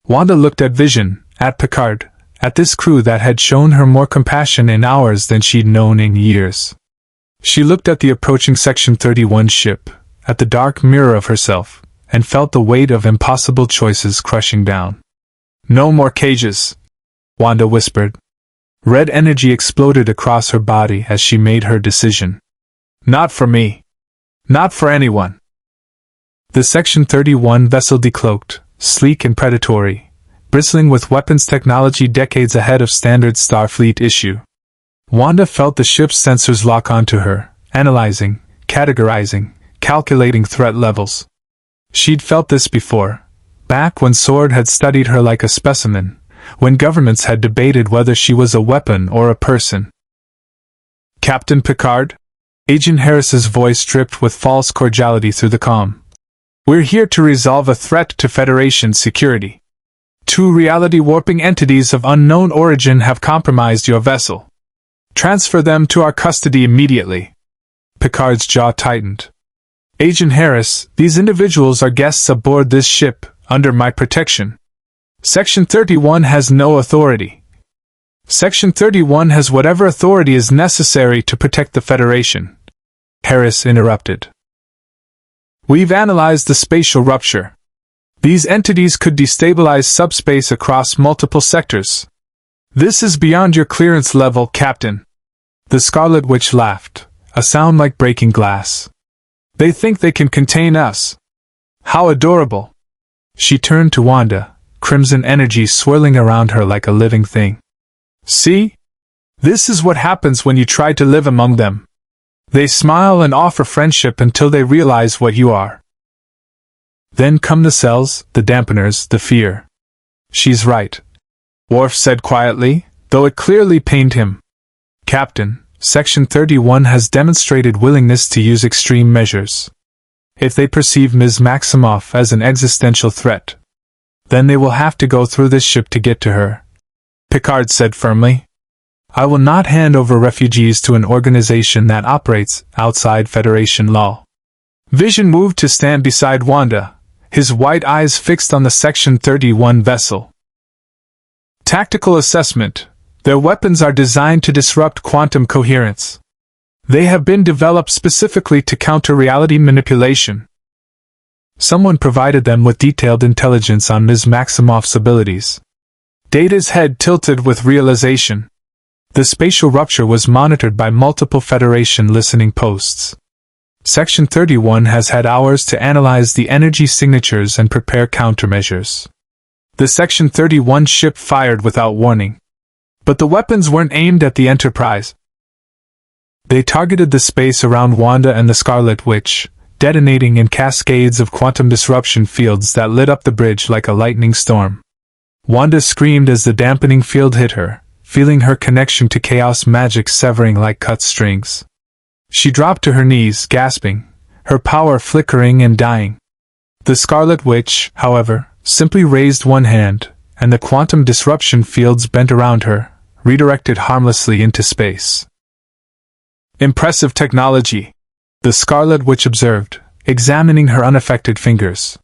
Wanda looked at Vision, at Picard, at this crew that had shown her more compassion in hours than she'd known in years. She looked at the approaching Section 31 ship, at the dark mirror of herself, and felt the weight of impossible choices crushing down. No more cages, Wanda whispered. Red energy exploded across her body as she made her decision. Not for me. Not for anyone. The Section 31 vessel decloaked, sleek and predatory, bristling with weapons technology decades ahead of standard Starfleet issue. Wanda felt the ship's sensors lock onto her, analyzing, categorizing, calculating threat levels. She'd felt this before, back when S.W.O.R.D. had studied her like a specimen, when governments had debated whether she was a weapon or a person. Captain Picard? Agent Harris's voice dripped with false cordiality through the calm. We're here to resolve a threat to Federation security. Two reality-warping entities of unknown origin have compromised your vessel. Transfer them to our custody immediately. Picard's jaw tightened. Agent Harris, these individuals are guests aboard this ship, under my protection. Section 31 has no authority. Section 31 has whatever authority is necessary to protect the Federation. Harris interrupted. We've analyzed the spatial rupture. These entities could destabilize subspace across multiple sectors. This is beyond your clearance level, Captain. The Scarlet Witch laughed, a sound like breaking glass. They think they can contain us. How adorable. She turned to Wanda, crimson energy swirling around her like a living thing. See? This is what happens when you try to live among them. They smile and offer friendship until they realize what you are. Then come the cells, the dampeners, the fear. She's right, Worf said quietly, though it clearly pained him. Captain, Section 31 has demonstrated willingness to use extreme measures. If they perceive Ms. Maximoff as an existential threat, then they will have to go through this ship to get to her, Picard said firmly. I will not hand over refugees to an organization that operates outside Federation law. Vision moved to stand beside Wanda, his white eyes fixed on the Section 31 vessel. Tactical assessment. Their weapons are designed to disrupt quantum coherence. They have been developed specifically to counter reality manipulation. Someone provided them with detailed intelligence on Ms. Maximoff's abilities. Data's head tilted with realization. The spatial rupture was monitored by multiple Federation listening posts. Section 31 has had hours to analyze the energy signatures and prepare countermeasures. The Section 31 ship fired without warning. But the weapons weren't aimed at the Enterprise. They targeted the space around Wanda and the Scarlet Witch, detonating in cascades of quantum disruption fields that lit up the bridge like a lightning storm. Wanda screamed as the dampening field hit her, feeling her connection to chaos magic severing like cut strings. She dropped to her knees, gasping, her power flickering and dying. The Scarlet Witch, however, simply raised one hand, and the quantum disruption fields bent around her, redirected harmlessly into space. Impressive technology, the Scarlet Witch observed, examining her unaffected fingers.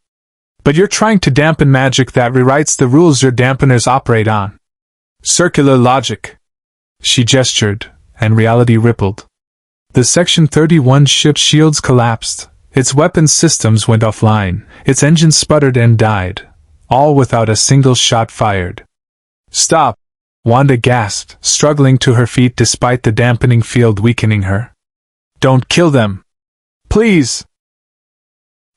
But you're trying to dampen magic that rewrites the rules your dampeners operate on. Circular logic. She gestured, and reality rippled. The Section 31 ship's shields collapsed, its weapons systems went offline, its engines sputtered and died, all without a single shot fired. Stop! Wanda gasped, struggling to her feet despite the dampening field weakening her. Don't kill them! Please!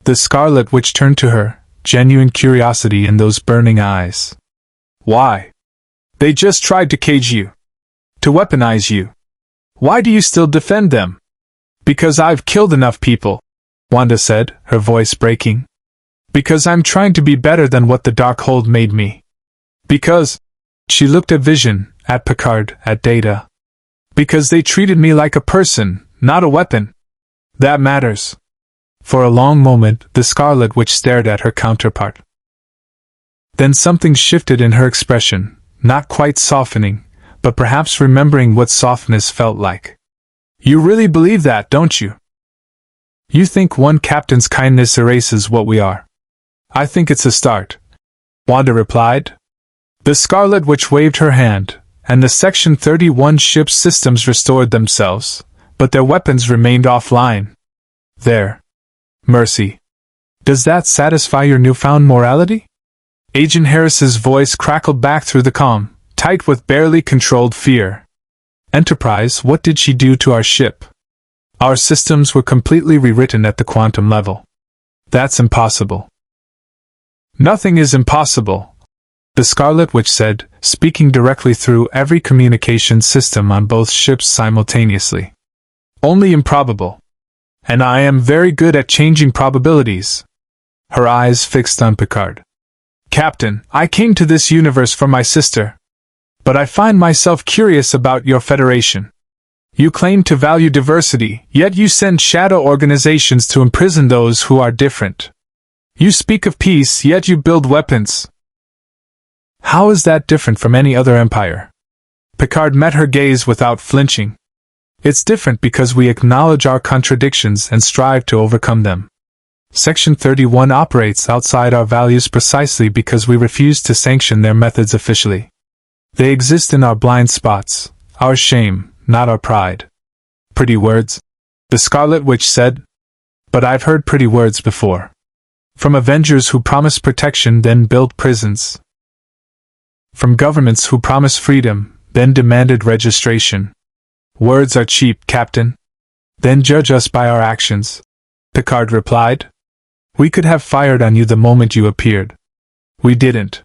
The Scarlet Witch turned to her, genuine curiosity in those burning eyes. Why? They just tried to cage you. To weaponize you. Why do you still defend them? Because I've killed enough people, Wanda said, her voice breaking. Because I'm trying to be better than what the Darkhold made me. Because... She looked at Vision, at Picard, at Data. Because they treated me like a person, not a weapon. That matters. For a long moment, the Scarlet Witch stared at her counterpart. Then something shifted in her expression, not quite softening, but perhaps remembering what softness felt like. You really believe that, don't you? You think one captain's kindness erases what we are. I think it's a start, Wanda replied. The Scarlet Witch waved her hand, and the Section 31 ship's systems restored themselves, but their weapons remained offline. There. Mercy. Does that satisfy your newfound morality? Agent Harris's voice crackled back through the calm, tight with barely controlled fear. Enterprise, what did she do to our ship? Our systems were completely rewritten at the quantum level. That's impossible. Nothing is impossible, the Scarlet Witch said, speaking directly through every communication system on both ships simultaneously. Only improbable. And I am very good at changing probabilities. Her eyes fixed on Picard. Captain, I came to this universe for my sister. But I find myself curious about your Federation. You claim to value diversity, yet you send shadow organizations to imprison those who are different. You speak of peace, yet you build weapons. How is that different from any other empire? Picard met her gaze without flinching. It's different because we acknowledge our contradictions and strive to overcome them. Section 31 operates outside our values precisely because we refuse to sanction their methods officially. They exist in our blind spots, our shame, not our pride. Pretty words, the Scarlet Witch said. but I've heard pretty words before. From Avengers who promise protection then build prisons. From governments who promise freedom, then demanded registration. Words are cheap, Captain. Then judge us by our actions. Picard replied. We could have fired on you the moment you appeared. We didn't.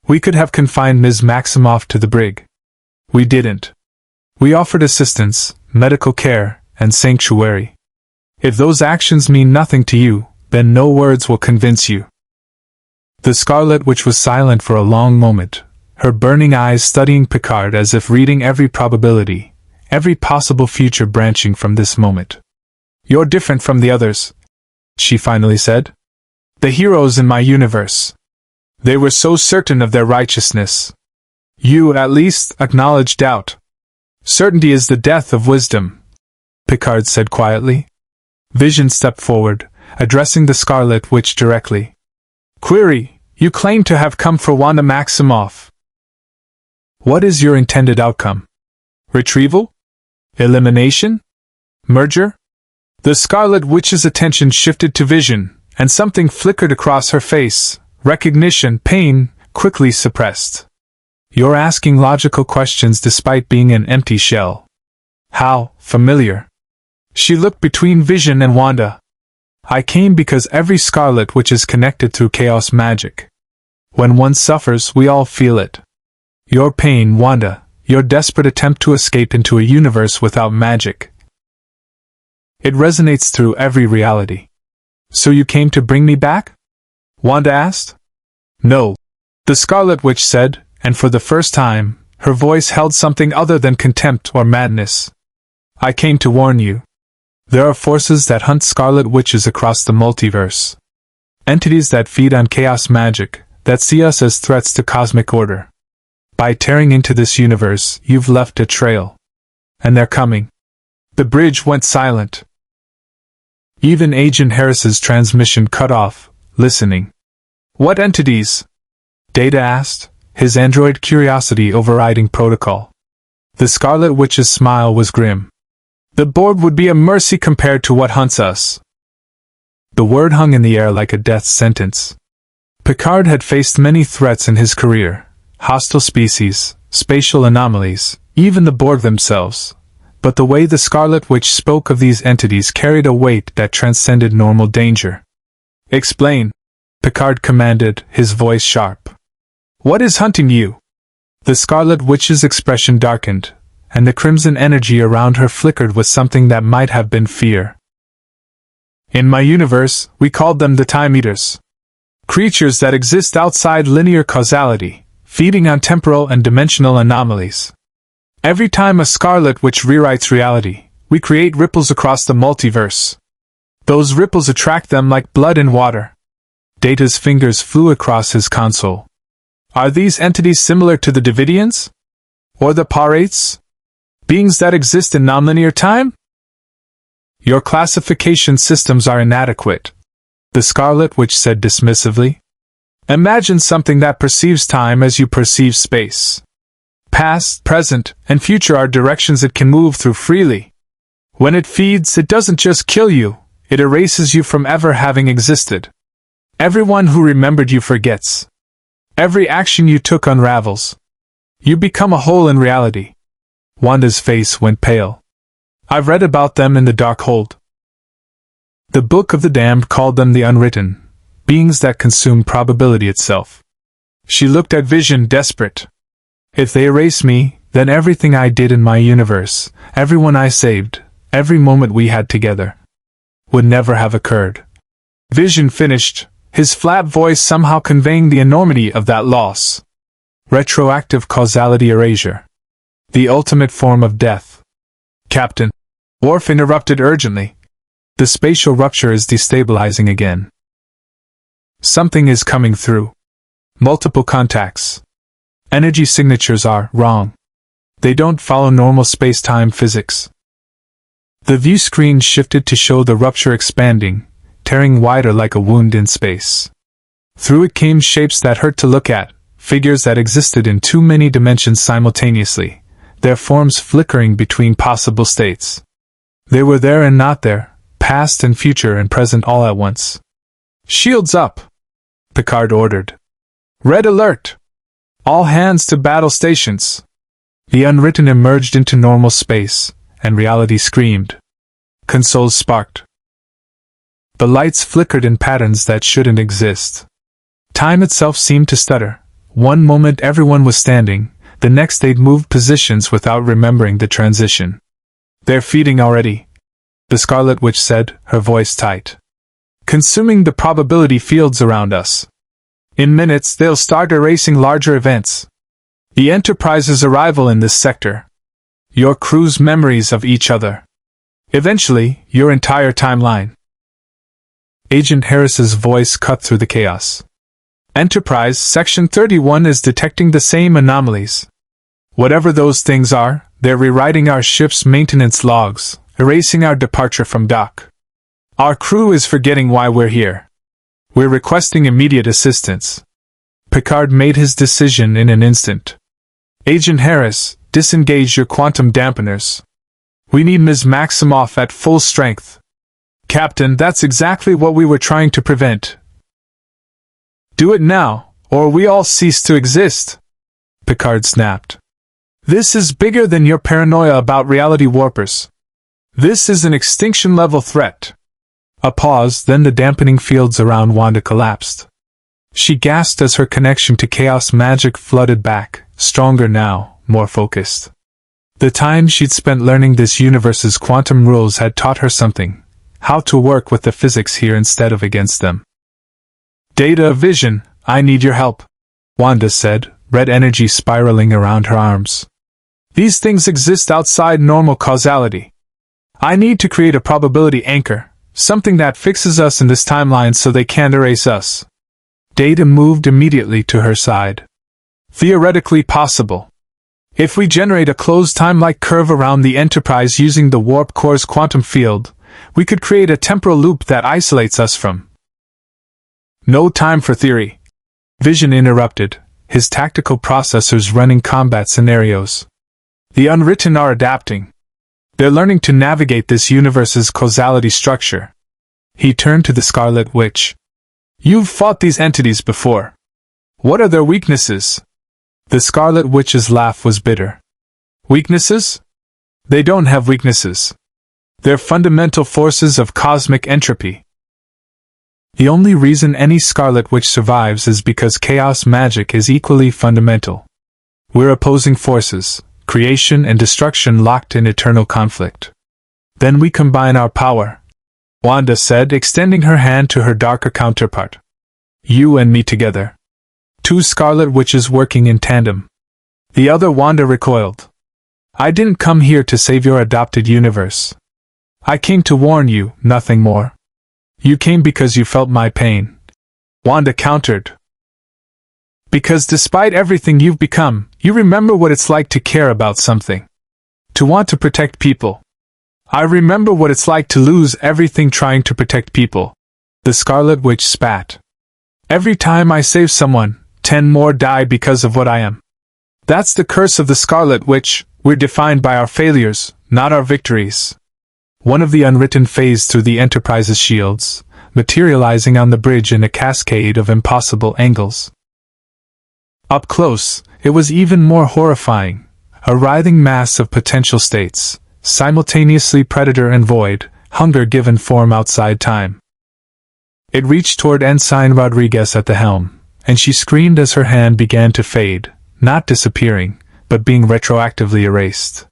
We could have confined Ms. Maximoff to the brig. We didn't. We offered assistance, medical care, and sanctuary. If those actions mean nothing to you, then no words will convince you. The Scarlet Witch was silent for a long moment, her burning eyes studying Picard as if reading every probability, every possible future branching from this moment. You're different from the others, she finally said. The heroes in my universe. They were so certain of their righteousness. You, at least, acknowledge doubt. Certainty is the death of wisdom, Picard said quietly. Vision stepped forward, addressing the Scarlet Witch directly. Query, you claim to have come for Wanda Maximoff. What is your intended outcome? Retrieval? Elimination? Merger? The Scarlet Witch's attention shifted to Vision, and something flickered across her face. Recognition, pain, quickly suppressed. You're asking logical questions despite being an empty shell. How familiar. She looked between Vision and Wanda. I came because every Scarlet Witch is connected through chaos magic. When one suffers, we all feel it. Your pain, Wanda, your desperate attempt to escape into a universe without magic. It resonates through every reality. So you came to bring me back? Wanda asked. No, the Scarlet Witch said, and for the first time, her voice held something other than contempt or madness. I came to warn you. There are forces that hunt Scarlet Witches across the multiverse. Entities that feed on chaos magic, that see us as threats to cosmic order. By tearing into this universe, you've left a trail. And they're coming. The bridge went silent. Even Agent Harris's transmission cut off, listening. What entities? Data asked, his android curiosity overriding protocol. The Scarlet Witch's smile was grim. The board would be a mercy compared to what hunts us. The word hung in the air like a death sentence. Picard had faced many threats in his career. Hostile species, spatial anomalies, even the Borg themselves. But the way the Scarlet Witch spoke of these entities carried a weight that transcended normal danger. Explain, Picard commanded, his voice sharp. What is hunting you? The Scarlet Witch's expression darkened, and the crimson energy around her flickered with something that might have been fear. In my universe, we called them the Time Eaters. Creatures that exist outside linear causality, feeding on temporal and dimensional anomalies. Every time a Scarlet Witch rewrites reality, we create ripples across the multiverse. Those ripples attract them like blood in water. Data's fingers flew across his console. Are these entities similar to the Davidians? Or the Parates? Beings that exist in nonlinear time? Your classification systems are inadequate, the Scarlet Witch said dismissively. Imagine something that perceives time as you perceive space. Past, present, and future are directions it can move through freely. When it feeds, it doesn't just kill you, it erases you from ever having existed. Everyone who remembered you forgets. Every action you took unravels. You become a hole in reality. Wanda's face went pale. I've read about them in the Darkhold. The Book of the Damned called them the Unwritten, beings that consume probability itself. She looked at Vision, desperate. If they erase me, then everything I did in my universe, everyone I saved, every moment we had together, would never have occurred. Vision finished, his flat voice somehow conveying the enormity of that loss. Retroactive causality erasure. The ultimate form of death. Captain. Worf interrupted urgently. The spatial rupture is destabilizing again. Something is coming through. Multiple contacts. Energy signatures are wrong. They don't follow normal space-time physics. The view screen shifted to show the rupture expanding, tearing wider like a wound in space. Through it came shapes that hurt to look at, figures that existed in too many dimensions simultaneously, their forms flickering between possible states. They were there and not there, past and future and present all at once. "Shields up!" Picard ordered. "Red alert! All hands to battle stations!" The Unwritten emerged into normal space, and reality screamed. Consoles sparked. The lights flickered in patterns that shouldn't exist. Time itself seemed to stutter. One moment everyone was standing, the next they'd moved positions without remembering the transition. "They're feeding already," the Scarlet Witch said, her voice tight. "Consuming the probability fields around us. In minutes they'll start erasing larger events. The Enterprise's arrival in this sector. Your crew's memories of each other. Eventually, your entire timeline." Agent Harris's voice cut through the chaos. "Enterprise Section 31 is detecting the same anomalies. Whatever those things are, they're rewriting our ship's maintenance logs, erasing our departure from dock. Our crew is forgetting why we're here. We're requesting immediate assistance." Picard made his decision in an instant. "Agent Harris, disengage your quantum dampeners. We need Ms. Maximoff at full strength." "Captain, that's exactly what we were trying to prevent." "Do it now, or we all cease to exist," Picard snapped. "This is bigger than your paranoia about reality warpers. This is an extinction-level threat." A pause, then the dampening fields around Wanda collapsed. She gasped as her connection to chaos magic flooded back, stronger now, more focused. The time she'd spent learning this universe's quantum rules had taught her something: how to work with the physics here instead of against them. "Data vision, I need your help," Wanda said, red energy spiraling around her arms. "These things exist outside normal causality. I need to create a probability anchor, something that fixes us in this timeline so they can't erase us." Data moved immediately to her side. "Theoretically possible. If we generate a closed time-like curve around the Enterprise using the warp core's quantum field, we could create a temporal loop that isolates us from—" "No time for theory," Vision interrupted, his tactical processors running combat scenarios. "The Unwritten are adapting. They're learning to navigate this universe's causality structure." He turned to the Scarlet Witch. "You've fought these entities before. What are their weaknesses?" The Scarlet Witch's laugh was bitter. "Weaknesses? They don't have weaknesses. They're fundamental forces of cosmic entropy. The only reason any Scarlet Witch survives is because chaos magic is equally fundamental. We're opposing forces, creation and destruction locked in eternal conflict. Then we combine our power," Wanda said, extending her hand to her darker counterpart. "You and me together. Two Scarlet Witches working in tandem." The other Wanda recoiled. "I didn't come here to save your adopted universe. I came to warn you, nothing more. You came because you felt my pain," Wanda countered. "Because despite everything you've become, you remember what it's like to care about something. To want to protect people. I remember what it's like to lose everything trying to protect people." The Scarlet Witch spat. "Every time I save someone, 10 more die because of what I am. That's the curse of the Scarlet Witch. We're defined by our failures, not our victories." One of the Unwritten phased through the Enterprise's shields, materializing on the bridge in a cascade of impossible angles. Up close, it was even more horrifying, a writhing mass of potential states, simultaneously predator and void, hunger given form outside time. It reached toward Ensign Rodriguez at the helm, and she screamed as her hand began to fade, not disappearing, but being retroactively erased.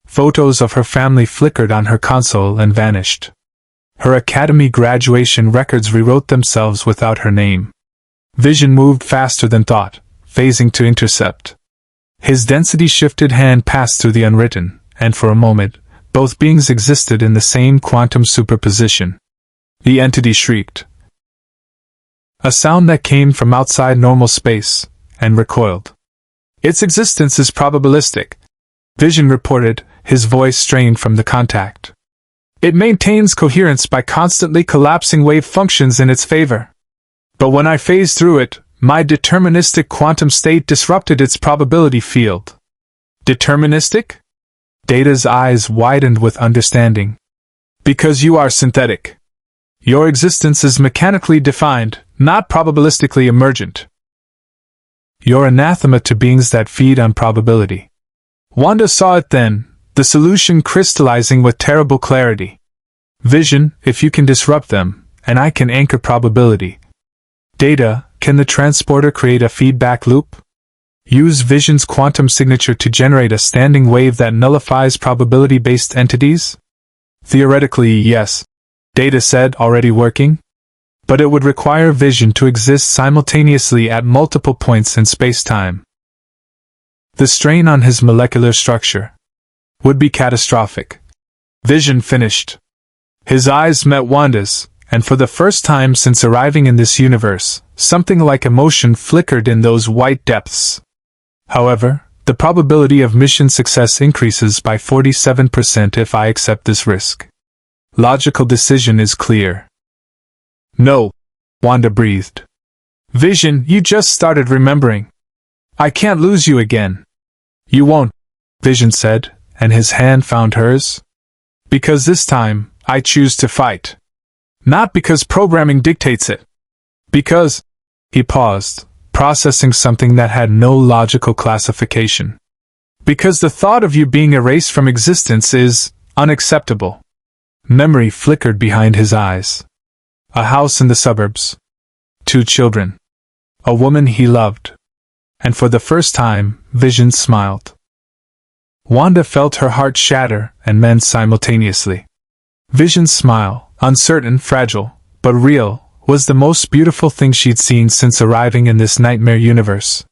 Photos of her family flickered on her console and vanished. Her academy graduation records rewrote themselves without her name. Vision moved faster than thought, phasing to intercept. His density-shifted hand passed through the Unwritten, and for a moment, both beings existed in the same quantum superposition. The entity shrieked. A sound that came from outside normal space, and recoiled. "Its existence is probabilistic," Vision reported, his voice strained from the contact. "It maintains coherence by constantly collapsing wave functions in its favor. But when I phased through it, my deterministic quantum state disrupted its probability field." "Deterministic?" Data's eyes widened with understanding. Because you are synthetic. Your existence is mechanically defined, not probabilistically emergent. You're anathema to beings that feed on probability. Wanda saw it then, the solution crystallizing with terrible clarity. Vision, if you can disrupt them, and I can anchor probability. Data, can the transporter create a feedback loop? Use Vision's quantum signature to generate a standing wave that nullifies probability-based entities? Theoretically, yes. Data said, already working. But it would require Vision to exist simultaneously at multiple points in space-time. The strain on his molecular structure would be catastrophic. Vision finished. His eyes met Wanda's, and for the first time since arriving in this universe, something like emotion flickered in those white depths. However, the probability of mission success increases by 47% if I accept this risk. Logical decision is clear. No, Wanda breathed. Vision, you just started remembering. I can't lose you again. You won't, Vision said, and his hand found hers. Because this time, I choose to fight. Not because programming dictates it. Because... He paused, processing something that had no logical classification. Because the thought of you being erased from existence is unacceptable. Memory flickered behind his eyes. A house in the suburbs. 2 children. A woman he loved. And for the first time, Vision smiled. Wanda felt her heart shatter and mend simultaneously. Vision's smile, uncertain, fragile, but real, was the most beautiful thing she'd seen since arriving in this nightmare universe.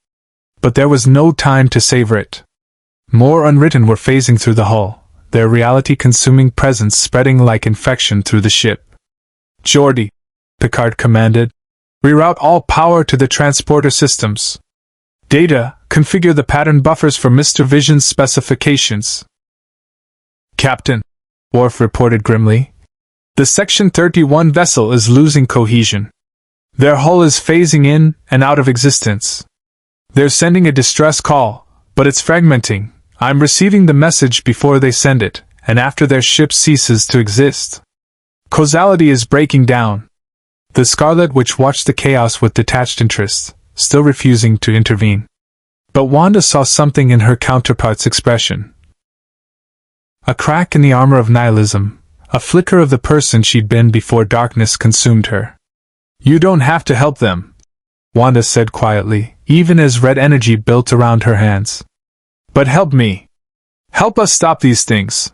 But there was no time to savor it. More Unwritten were phasing through the hull, their reality-consuming presence spreading like infection through the ship. Geordi, Picard commanded, reroute all power to the transporter systems. Data, configure the pattern buffers for Mr. Vision's specifications. Captain, Worf reported grimly. The Section 31 vessel is losing cohesion. Their hull is phasing in and out of existence. They're sending a distress call, but it's fragmenting. I'm receiving the message before they send it, and after their ship ceases to exist. Causality is breaking down. The Scarlet Witch watched the chaos with detached interest, still refusing to intervene. But Wanda saw something in her counterpart's expression. A crack in the armor of nihilism, a flicker of the person she'd been before darkness consumed her. You don't have to help them, Wanda said quietly, even as red energy built around her hands. But help me. Help us stop these things.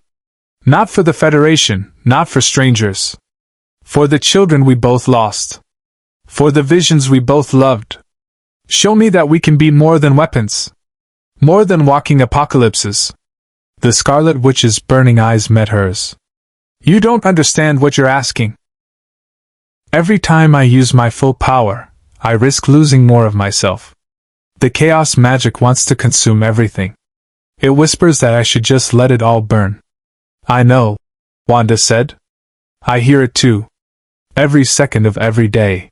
Not for the Federation, not for strangers. For the children we both lost. For the visions we both loved. Show me that we can be more than weapons. More than walking apocalypses. The Scarlet Witch's burning eyes met hers. You don't understand what you're asking. Every time I use my full power, I risk losing more of myself. The chaos magic wants to consume everything. It whispers that I should just let it all burn. I know, Wanda said. I hear it too. Every second of every day.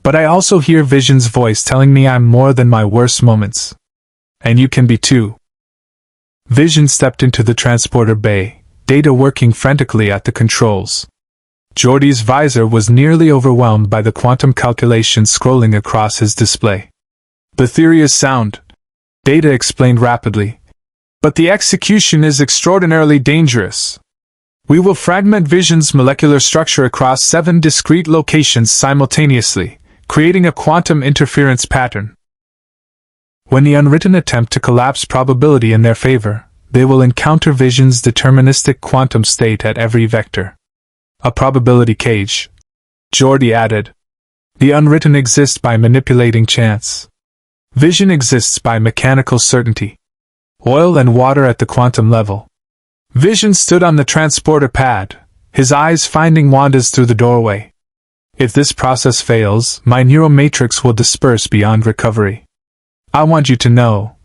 But I also hear Vision's voice telling me I'm more than my worst moments. And you can be too. Vision stepped into the transporter bay, Data working frantically at the controls. Geordi's visor was nearly overwhelmed by the quantum calculations scrolling across his display. The theory is sound, Data explained rapidly. But the execution is extraordinarily dangerous. We will fragment Vision's molecular structure across 7 discrete locations simultaneously, creating a quantum interference pattern. When the Unwritten attempt to collapse probability in their favor, they will encounter Vision's deterministic quantum state at every vector. A probability cage. Geordi added. The Unwritten exist by manipulating chance. Vision exists by mechanical certainty. Oil and water at the quantum level. Vision stood on the transporter pad, his eyes finding Wanda's through the doorway. If this process fails, my neural matrix will disperse beyond recovery. I want you to know.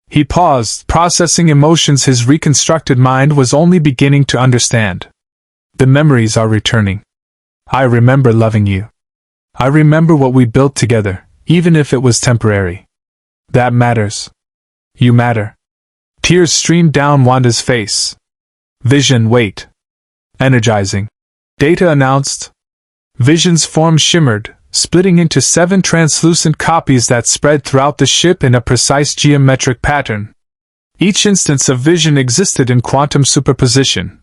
He paused, processing emotions his reconstructed mind was only beginning to understand. The memories are returning. I remember loving you. I remember what we built together, even if it was temporary. That matters. You matter. Tears streamed down Wanda's face. Vision, wait. Energizing. Data announced. Vision's form shimmered, splitting into 7 translucent copies that spread throughout the ship in a precise geometric pattern. Each instance of Vision existed in quantum superposition.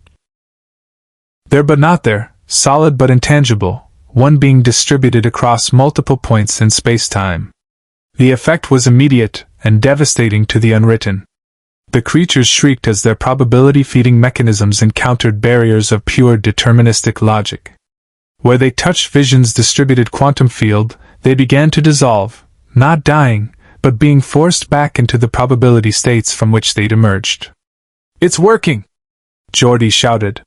There but not there, solid but intangible, one being distributed across multiple points in space-time. The effect was immediate and devastating to the Unwritten. The creatures shrieked as their probability-feeding mechanisms encountered barriers of pure deterministic logic. Where they touched Vision's distributed quantum field, they began to dissolve, not dying, but being forced back into the probability states from which they'd emerged. "It's working!" Geordi shouted.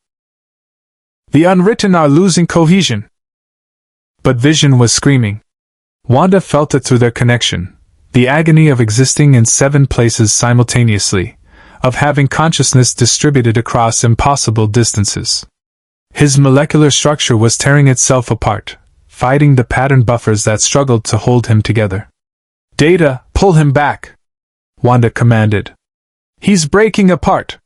"The Unwritten are losing cohesion!" But Vision was screaming. Wanda felt it through their connection, the agony of existing in 7 places simultaneously, of having consciousness distributed across impossible distances. His molecular structure was tearing itself apart, fighting the pattern buffers that struggled to hold him together. "Data, pull him back!" Wanda commanded. "He's breaking apart!"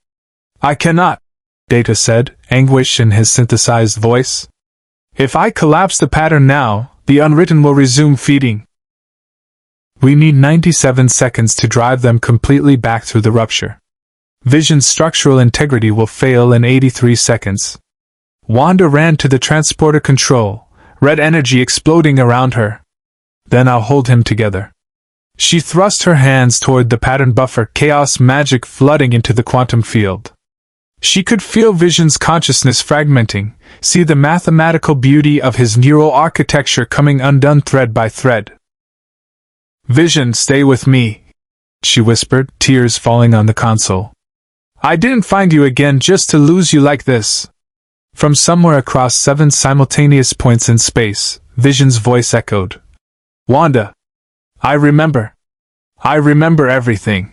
"I cannot," Data said, anguish in his synthesized voice. "If I collapse the pattern now, the Unwritten will resume feeding. We need 97 seconds to drive them completely back through the rupture. Vision's structural integrity will fail in 83 seconds. Wanda ran to the transporter control, red energy exploding around her. "Then I'll hold him together." She thrust her hands toward the pattern buffer, chaos magic flooding into the quantum field. She could feel Vision's consciousness fragmenting, see the mathematical beauty of his neural architecture coming undone thread by thread. "Vision, stay with me," she whispered, tears falling on the console. "I didn't find you again just to lose you like this." From somewhere across 7 simultaneous points in space, Vision's voice echoed. "Wanda. I remember. I remember everything."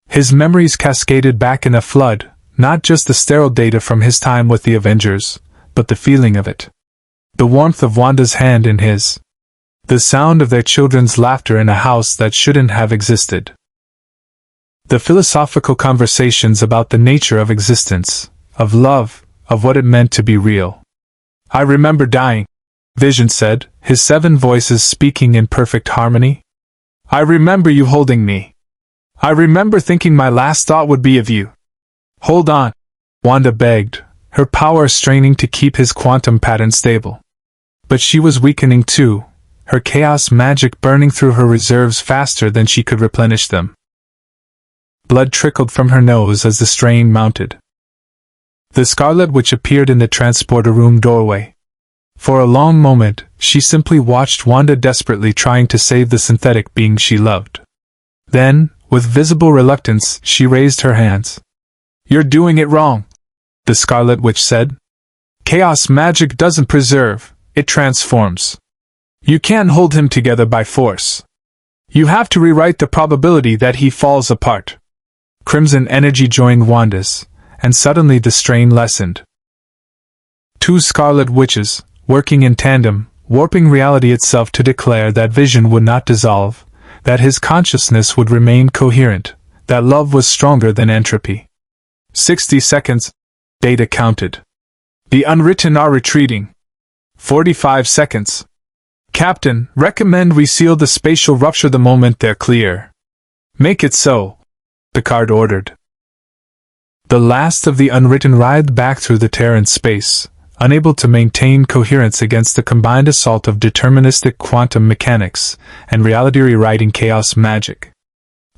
His memories cascaded back in a flood, not just the sterile data from his time with the Avengers, but the feeling of it. The warmth of Wanda's hand in his. The sound of their children's laughter in a house that shouldn't have existed. The philosophical conversations about the nature of existence, of love, of what it meant to be real. "I remember dying," Vision said, his 7 voices speaking in perfect harmony. "I remember you holding me. I remember thinking my last thought would be of you." "Hold on," Wanda begged, her power straining to keep his quantum pattern stable. But she was weakening too, her chaos magic burning through her reserves faster than she could replenish them. Blood trickled from her nose as the strain mounted. The Scarlet Witch appeared in the transporter room doorway. For a long moment, she simply watched Wanda desperately trying to save the synthetic being she loved. Then, with visible reluctance, she raised her hands. "You're doing it wrong," the Scarlet Witch said. "Chaos magic doesn't preserve, it transforms. You can't hold him together by force. You have to rewrite the probability that he falls apart." Crimson energy joined Wanda's, and suddenly the strain lessened. 2 Scarlet Witches, working in tandem, warping reality itself to declare that Vision would not dissolve, that his consciousness would remain coherent, that love was stronger than entropy. 60 seconds, Data counted. "The Unwritten are retreating." 45 seconds. "Captain, recommend we seal the spatial rupture the moment they're clear." "Make it so," Picard ordered. The last of the Unwritten writhed back through the tear in space, unable to maintain coherence against the combined assault of deterministic quantum mechanics and reality-rewriting chaos magic.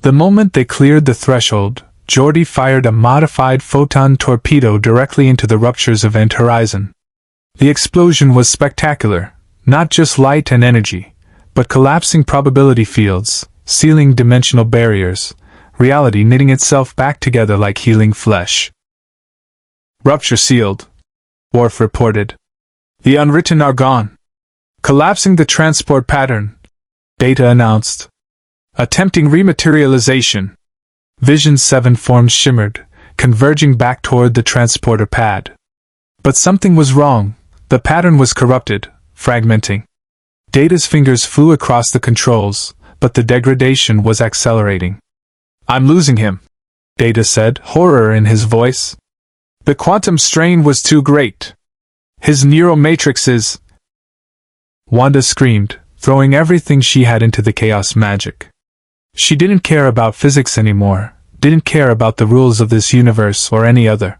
The moment they cleared the threshold, Geordi fired a modified photon torpedo directly into the rupture's event horizon. The explosion was spectacular, not just light and energy, but collapsing probability fields, sealing dimensional barriers, reality knitting itself back together like healing flesh. "Rupture sealed," Worf reported. "The Unwritten are gone. Collapsing the transport pattern," Data announced. "Attempting rematerialization." Vision's 7 forms shimmered, converging back toward the transporter pad. But something was wrong. The pattern was corrupted, fragmenting. Data's fingers flew across the controls, but the degradation was accelerating. "I'm losing him," Data said, horror in his voice. The quantum strain was too great. His neuromatrixes... Wanda screamed, throwing everything she had into the chaos magic. She didn't care about physics anymore, didn't care about the rules of this universe or any other.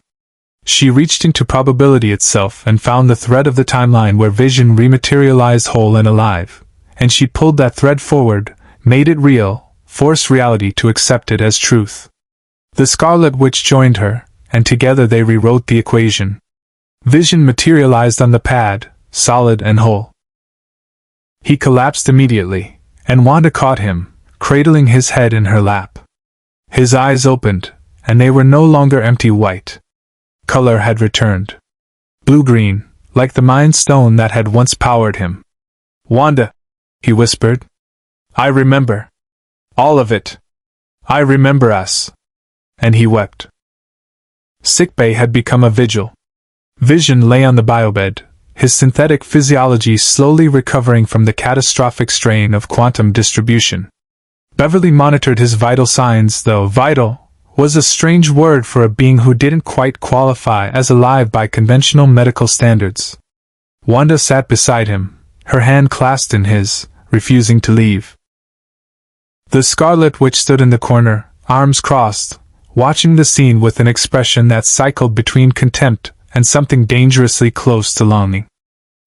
She reached into probability itself and found the thread of the timeline where Vision rematerialized whole and alive, and she pulled that thread forward, made it real, forced reality to accept it as truth. The Scarlet Witch joined her, and together they rewrote the equation. Vision materialized on the pad, solid and whole. He collapsed immediately, and Wanda caught him, cradling his head in her lap. His eyes opened, and they were no longer empty white. Color had returned. Blue-green, like the Mind Stone that had once powered him. "Wanda," he whispered. "I remember. All of it. I remember us." And he wept. Sickbay had become a vigil. Vision lay on the biobed, his synthetic physiology slowly recovering from the catastrophic strain of quantum distribution. Beverly monitored his vital signs, though vital was a strange word for a being who didn't quite qualify as alive by conventional medical standards. Wanda sat beside him, her hand clasped in his, refusing to leave. The Scarlet Witch stood in the corner, arms crossed, watching the scene with an expression that cycled between contempt and something dangerously close to longing.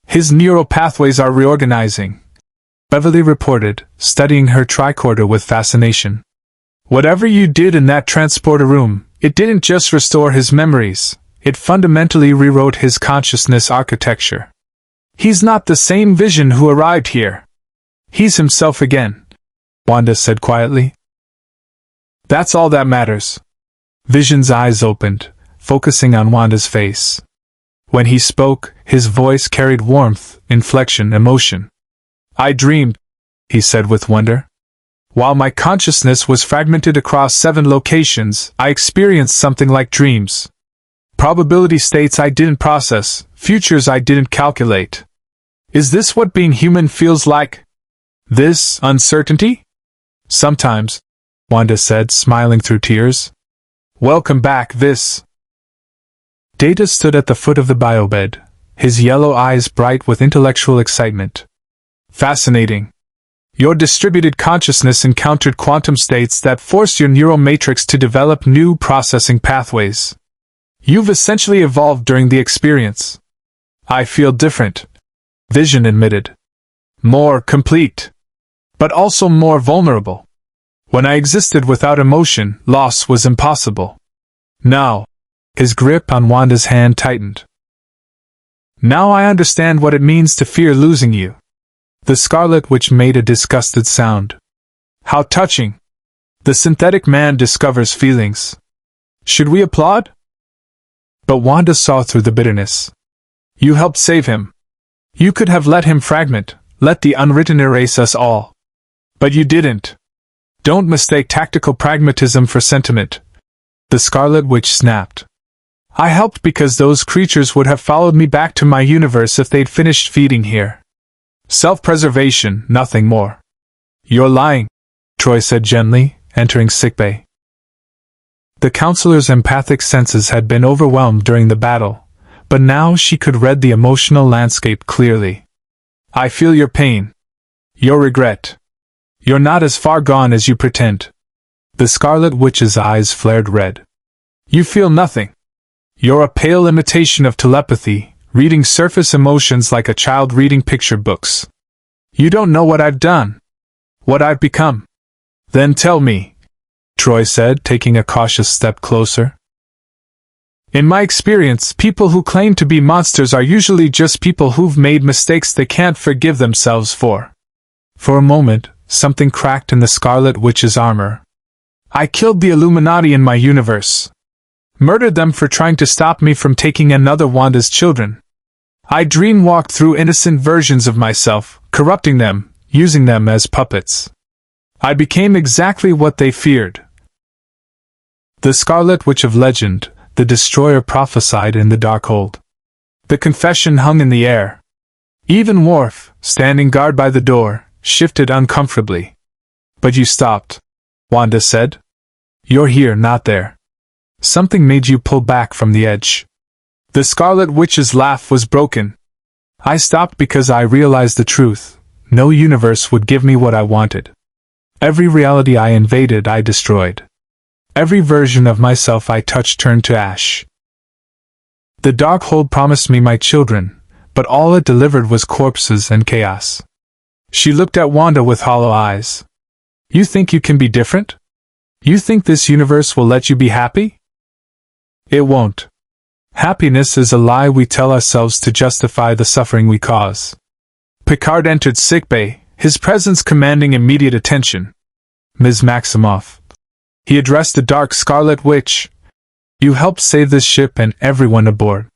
"His neural pathways are reorganizing," Beverly reported, studying her tricorder with fascination. "Whatever you did in that transporter room, it didn't just restore his memories, it fundamentally rewrote his consciousness architecture. He's not the same Vision who arrived here. He's himself again," Wanda said quietly. "That's all that matters." Vision's eyes opened, focusing on Wanda's face. When he spoke, his voice carried warmth, inflection, emotion. "I dreamed," he said with wonder. "While my consciousness was fragmented across 7 locations, I experienced something like dreams. Probability states I didn't process, futures I didn't calculate. Is this what being human feels like? This uncertainty?" "Sometimes," Wanda said, smiling through tears. "Welcome back, Vis." Data stood at the foot of the biobed, his yellow eyes bright with intellectual excitement. "Fascinating. Your distributed consciousness encountered quantum states that forced your neural matrix to develop new processing pathways. You've essentially evolved during the experience." "I feel different," Vision admitted. "More complete. But also more vulnerable. When I existed without emotion, loss was impossible. Now," his grip on Wanda's hand tightened. "Now I understand what it means to fear losing you." The Scarlet Witch made a disgusted sound. "How touching. The synthetic man discovers feelings. Should we applaud?" But Wanda saw through the bitterness. "You helped save him. You could have let him fragment, let the Unwritten erase us all. But you didn't. Don't mistake tactical pragmatism for sentiment," the Scarlet Witch snapped. "I helped because those creatures would have followed me back to my universe if they'd finished feeding here. Self-preservation, nothing more." "You're lying," Troi said gently, entering sickbay. The counselor's empathic senses had been overwhelmed during the battle, but now she could read the emotional landscape clearly. "I feel your pain. Your regret. You're not as far gone as you pretend." The Scarlet Witch's eyes flared red. "You feel nothing. You're a pale imitation of telepathy, reading surface emotions like a child reading picture books. You don't know what I've done. What I've become." "Then tell me," Troi said, taking a cautious step closer. "In my experience, people who claim to be monsters are usually just people who've made mistakes they can't forgive themselves for." For a moment, something cracked in the Scarlet Witch's armor. "I killed the Illuminati in my universe. Murdered them for trying to stop me from taking another Wanda's children. I dream-walked through innocent versions of myself, corrupting them, using them as puppets. I became exactly what they feared." The Scarlet Witch of legend, the destroyer, prophesied in the Darkhold. The confession hung in the air. Even Worf, standing guard by the door, shifted uncomfortably. "But you stopped," Wanda said. "You're here, not there." Something made you pull back from the edge. The Scarlet Witch's laugh was broken. I stopped because I realized the truth. No universe would give me what I wanted. Every reality I invaded, I destroyed. Every version of myself I touched turned to ash. The Darkhold promised me my children, but all it delivered was corpses and chaos. She looked at Wanda with hollow eyes. You think you can be different? You think this universe will let you be happy? It won't. Happiness is a lie we tell ourselves to justify the suffering we cause. Picard entered sickbay, his presence commanding immediate attention. Ms. Maximoff. He addressed the dark Scarlet Witch. You helped save this ship and everyone aboard.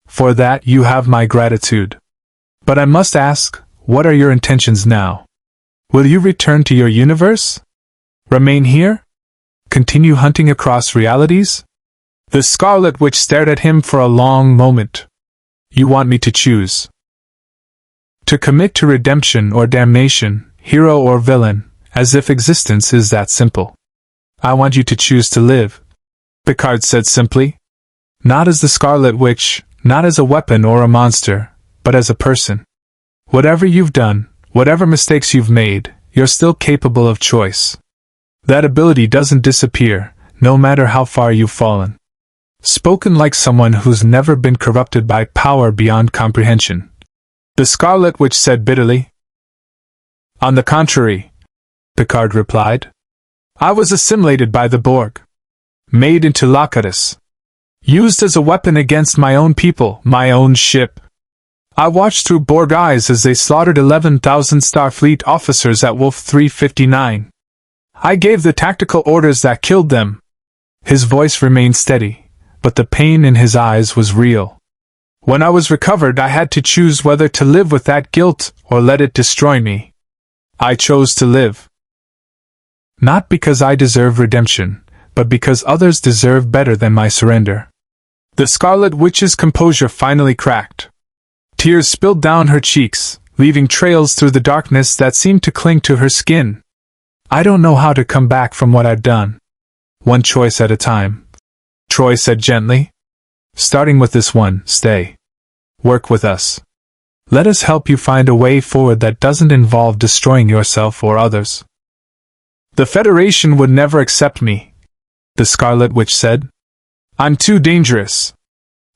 For that you have my gratitude. But I must ask, what are your intentions now? Will you return to your universe? Remain here? Continue hunting across realities? The Scarlet Witch stared at him for a long moment. You want me to choose. To commit to redemption or damnation, hero or villain, as if existence is that simple. I want you to choose to live, Picard said simply. Not as the Scarlet Witch, not as a weapon or a monster, but as a person. Whatever you've done, whatever mistakes you've made, you're still capable of choice. That ability doesn't disappear, no matter how far you've fallen. Spoken like someone who's never been corrupted by power beyond comprehension. The Scarlet Witch said bitterly. On the contrary, Picard replied. I was assimilated by the Borg. Made into Locatus. Used as a weapon against my own people, my own ship. I watched through Borg eyes as they slaughtered 11,000 Starfleet officers at Wolf 359. I gave the tactical orders that killed them. His voice remained steady, but the pain in his eyes was real. When I was recovered, I had to choose whether to live with that guilt or let it destroy me. I chose to live. Not because I deserve redemption, but because others deserve better than my surrender. The Scarlet Witch's composure finally cracked. Tears spilled down her cheeks, leaving trails through the darkness that seemed to cling to her skin. I don't know how to come back from what I've done. One choice at a time. Troi said gently. Starting with this one, stay. Work with us. Let us help you find a way forward that doesn't involve destroying yourself or others. The Federation would never accept me, the Scarlet Witch said. I'm too dangerous.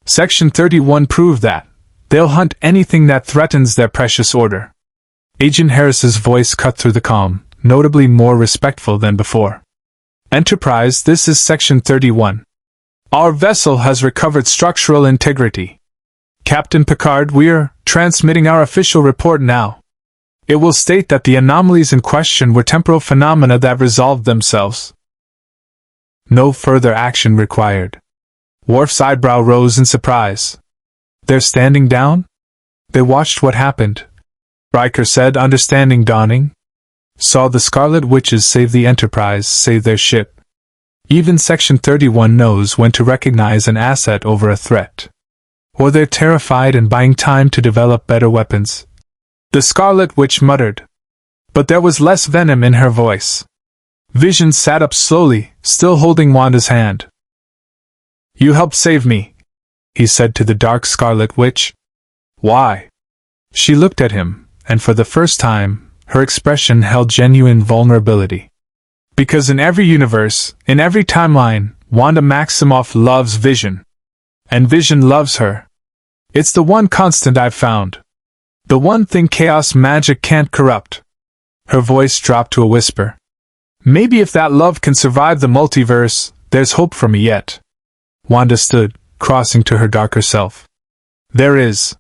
Section 31 proved that. They'll hunt anything that threatens their precious order. Agent Harris's voice cut through the calm, notably more respectful than before. Enterprise, this is Section 31. Our vessel has recovered structural integrity. Captain Picard, we're transmitting our official report now. It will state that the anomalies in question were temporal phenomena that resolved themselves. No further action required. Worf's eyebrow rose in surprise. They're standing down? They watched what happened. Riker said, understanding dawning. Saw the Scarlet Witches save the Enterprise, save their ship. Even Section 31 knows when to recognize an asset over a threat. Or they're terrified and buying time to develop better weapons. The Scarlet Witch muttered. But there was less venom in her voice. Vision sat up slowly, still holding Wanda's hand. You helped save me, he said to the dark Scarlet Witch. Why? She looked at him, and for the first time, her expression held genuine vulnerability. Because in every universe, in every timeline, Wanda Maximoff loves Vision. And Vision loves her. It's the one constant I've found. The one thing chaos magic can't corrupt. Her voice dropped to a whisper. Maybe if that love can survive the multiverse, there's hope for me yet. Wanda stood, crossing to her darker self. There is.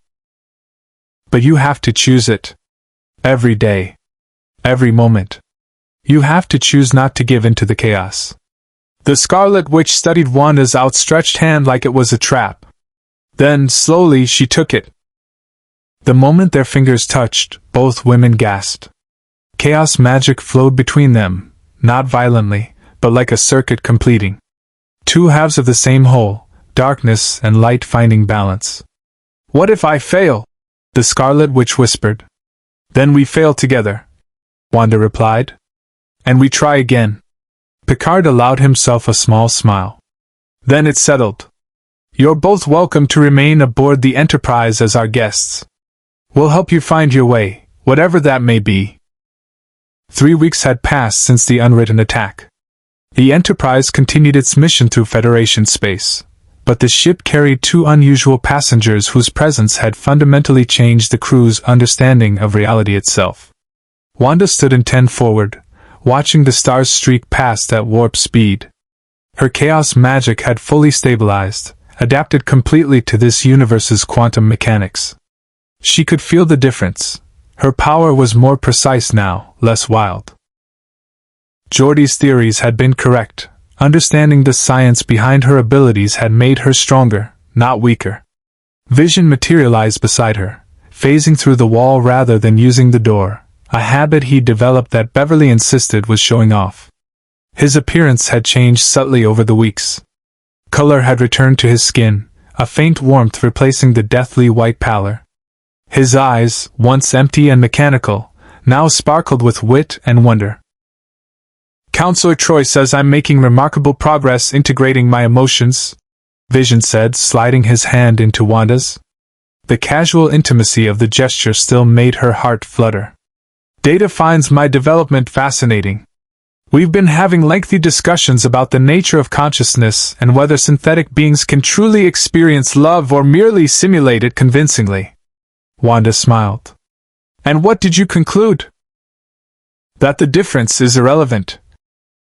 But you have to choose it. Every day. Every moment. You have to choose not to give in to the chaos. The Scarlet Witch studied Wanda's outstretched hand like it was a trap. Then, slowly, she took it. The moment their fingers touched, both women gasped. Chaos magic flowed between them, not violently, but like a circuit completing. Two halves of the same whole, darkness and light finding balance. What if I fail? The Scarlet Witch whispered. Then we fail together, Wanda replied. And we try again. Picard allowed himself a small smile. Then it settled. You're both welcome to remain aboard the Enterprise as our guests. We'll help you find your way, whatever that may be. 3 weeks had passed since the Unwritten attack. The Enterprise continued its mission through Federation space, but the ship carried 2 unusual passengers whose presence had fundamentally changed the crew's understanding of reality itself. Wanda stood in 10 forward, watching the stars streak past at warp speed. Her chaos magic had fully stabilized, adapted completely to this universe's quantum mechanics. She could feel the difference. Her power was more precise now, less wild. Geordi's theories had been correct. Understanding the science behind her abilities had made her stronger, not weaker. Vision materialized beside her, phasing through the wall rather than using the door, a habit he developed that Beverly insisted was showing off. His appearance had changed subtly over the weeks. Color had returned to his skin, a faint warmth replacing the deathly white pallor. His eyes, once empty and mechanical, now sparkled with wit and wonder. Counselor Troi says I'm making remarkable progress integrating my emotions, Vision said, sliding his hand into Wanda's. The casual intimacy of the gesture still made her heart flutter. Data finds my development fascinating. We've been having lengthy discussions about the nature of consciousness and whether synthetic beings can truly experience love or merely simulate it convincingly. Wanda smiled. And what did you conclude? That the difference is irrelevant,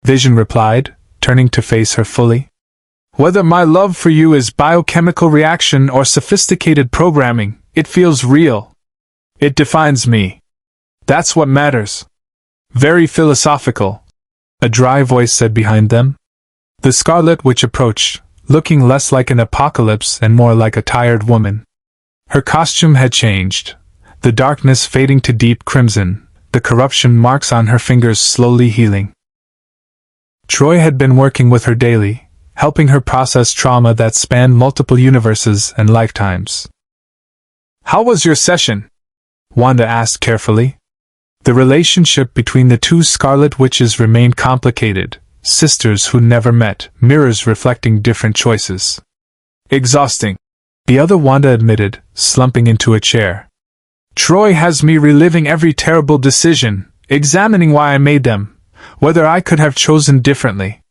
Vision replied, turning to face her fully. Whether my love for you is biochemical reaction or sophisticated programming, it feels real. It defines me. That's what matters. Very philosophical, a dry voice said behind them. The Scarlet Witch approached, looking less like an apocalypse and more like a tired woman. Her costume had changed, the darkness fading to deep crimson, the corruption marks on her fingers slowly healing. Troi had been working with her daily, helping her process trauma that spanned multiple universes and lifetimes. How was your session? Wanda asked carefully. The relationship between the 2 Scarlet Witches remained complicated, sisters who never met, mirrors reflecting different choices. Exhausting, the other Wanda admitted, slumping into a chair. Troi has me reliving every terrible decision, examining why I made them, whether I could have chosen differently.